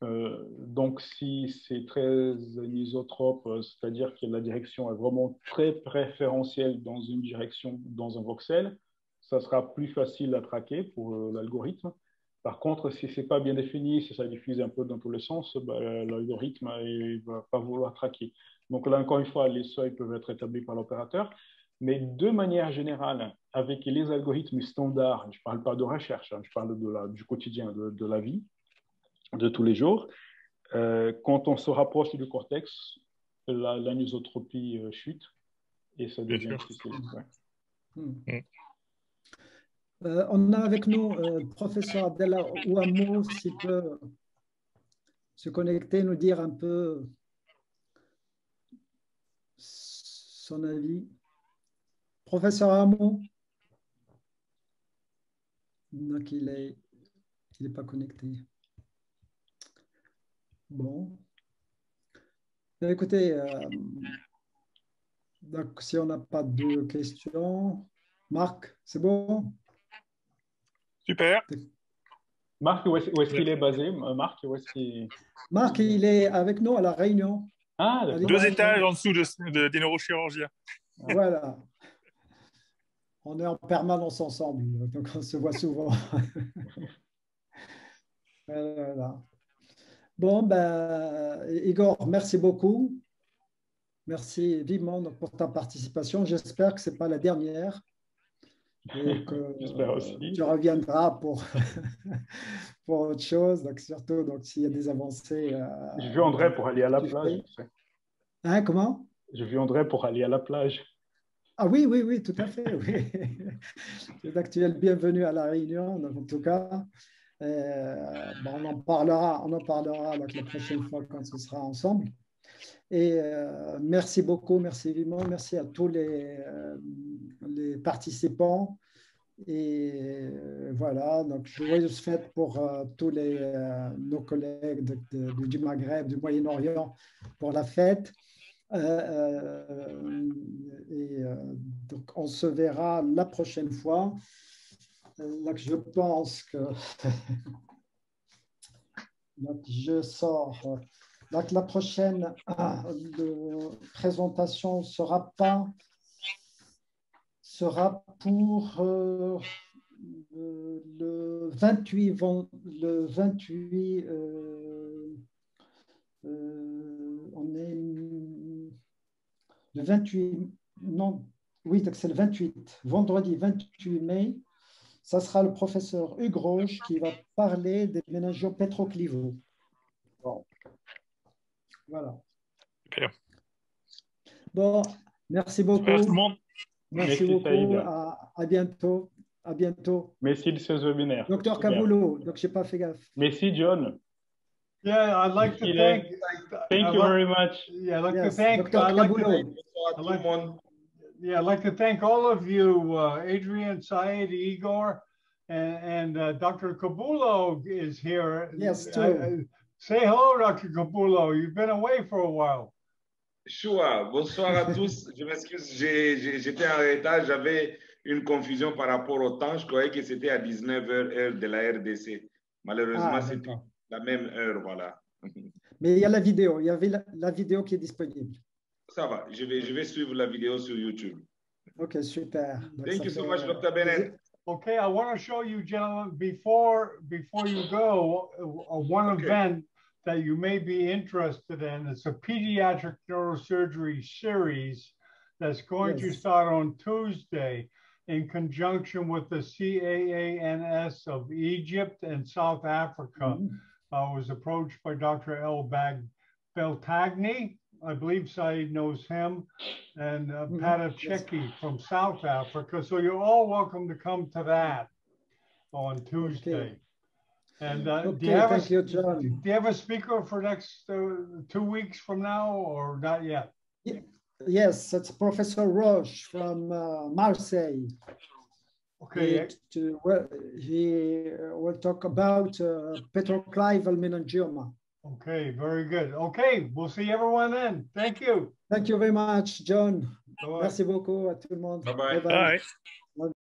Donc, si c'est très anisotrope, c'est-à-dire que la direction est vraiment très préférentielle dans une direction, dans un voxel, ça sera plus facile à traquer pour l'algorithme. Par contre, si ce n'est pas bien défini, si ça diffuse un peu dans tous les sens, l'algorithme ne va pas vouloir traquer. Donc là, encore une fois, les seuils peuvent être établis par l'opérateur. Mais de manière générale, avec les algorithmes standards, je ne parle pas de recherche, je parle du quotidien, de la vie, de tous les jours, quand on se rapproche du cortex, l'anisotropie chute et ça devient difficile. On a avec nous le professeur Abdellah Ouamou, s'il peut se connecter, nous dire un peu son avis. Professeur Ouamou, donc il n'est pas connecté. Bon. Écoutez, donc si on n'a pas de questions, Marc, c'est bon? Super. Marc, où est-ce qu'il est basé? Marc, Marc, il est avec nous à La Réunion. Ah, d'accord. 2 étages en dessous des neurochirurgiens. Voilà. On est en permanence ensemble, donc on se voit souvent. Voilà. Bon, Igor, merci beaucoup. Merci vivement pour ta participation. J'espère que ce n'est pas la dernière. Et que tu reviendras pour autre chose, donc surtout s'il y a des avancées. Je viendrai pour aller à la plage. Hein, comment? Je viendrai pour aller à la plage. Ah oui, tout à fait. Oui. Donc, tu es le bienvenu à La Réunion, donc, en tout cas. On en parlera donc, la prochaine fois quand ce sera ensemble. Et merci beaucoup, merci vivement, merci à tous les participants. Et voilà, donc joyeuses fêtes pour tous nos collègues du Maghreb, du Moyen-Orient pour la fête. Donc on se verra la prochaine fois. Donc je pense que donc je sors Donc, la prochaine présentation sera pour le 28, on est le 28, non, oui, c'est le 28, vendredi 28 mai. Ça sera le professeur Hugues Roche qui va parler des méningiaux pétroclivaux. Bon. Voilà. Super. Bon, merci beaucoup. Super, tout le monde. Merci beaucoup. À bientôt. À bientôt. Merci de ce webinaire. Docteur Kaboulou, donc je n'ai pas fait gaffe. Merci, John. Yeah, I'd like to thank. Thank you very much. Yeah, I'd like to Yes, thank. Dr. I'd like to Kaboulou. thank. Yeah, I'd like to thank all of you, Adrian, Saeed, Igor, and Dr. Kabulo is here. Yes, too. Say hello, Dr. Kabulo. You've been away for a while. Sure. Bonsoir à tous. Je m'excuse, j'étais en retard. J'avais une confusion par rapport au temps. Je croyais que c'était à 19h, heure de la RDC. Malheureusement, c'était la même heure. Voilà. Mais il y a la vidéo. Il y avait la vidéo qui est disponible. Ça va. Je vais suivre la vidéo sur YouTube. OK, super. Donc, thank you so much, Dr. Bennett. Okay, I want to show you, gentlemen, before you go, one event that you may be interested in. It's a pediatric neurosurgery series that's going to start on Tuesday in conjunction with the CAANS of Egypt and South Africa. I was approached by Dr. El Beltagni. I believe Saeed knows him, and Patacheki from South Africa. So you're all welcome to come to that on Tuesday. Okay. And John. do you have a speaker for next 2 weeks from now, or not yet? Yes, it's Professor Roche from Marseille. Okay. He will talk about petroclival meningioma. Okay, very good. Okay, we'll see everyone then. Thank you. Thank you very much, John. Bye-bye. Merci beaucoup à tout le monde. Bye-bye. Bye.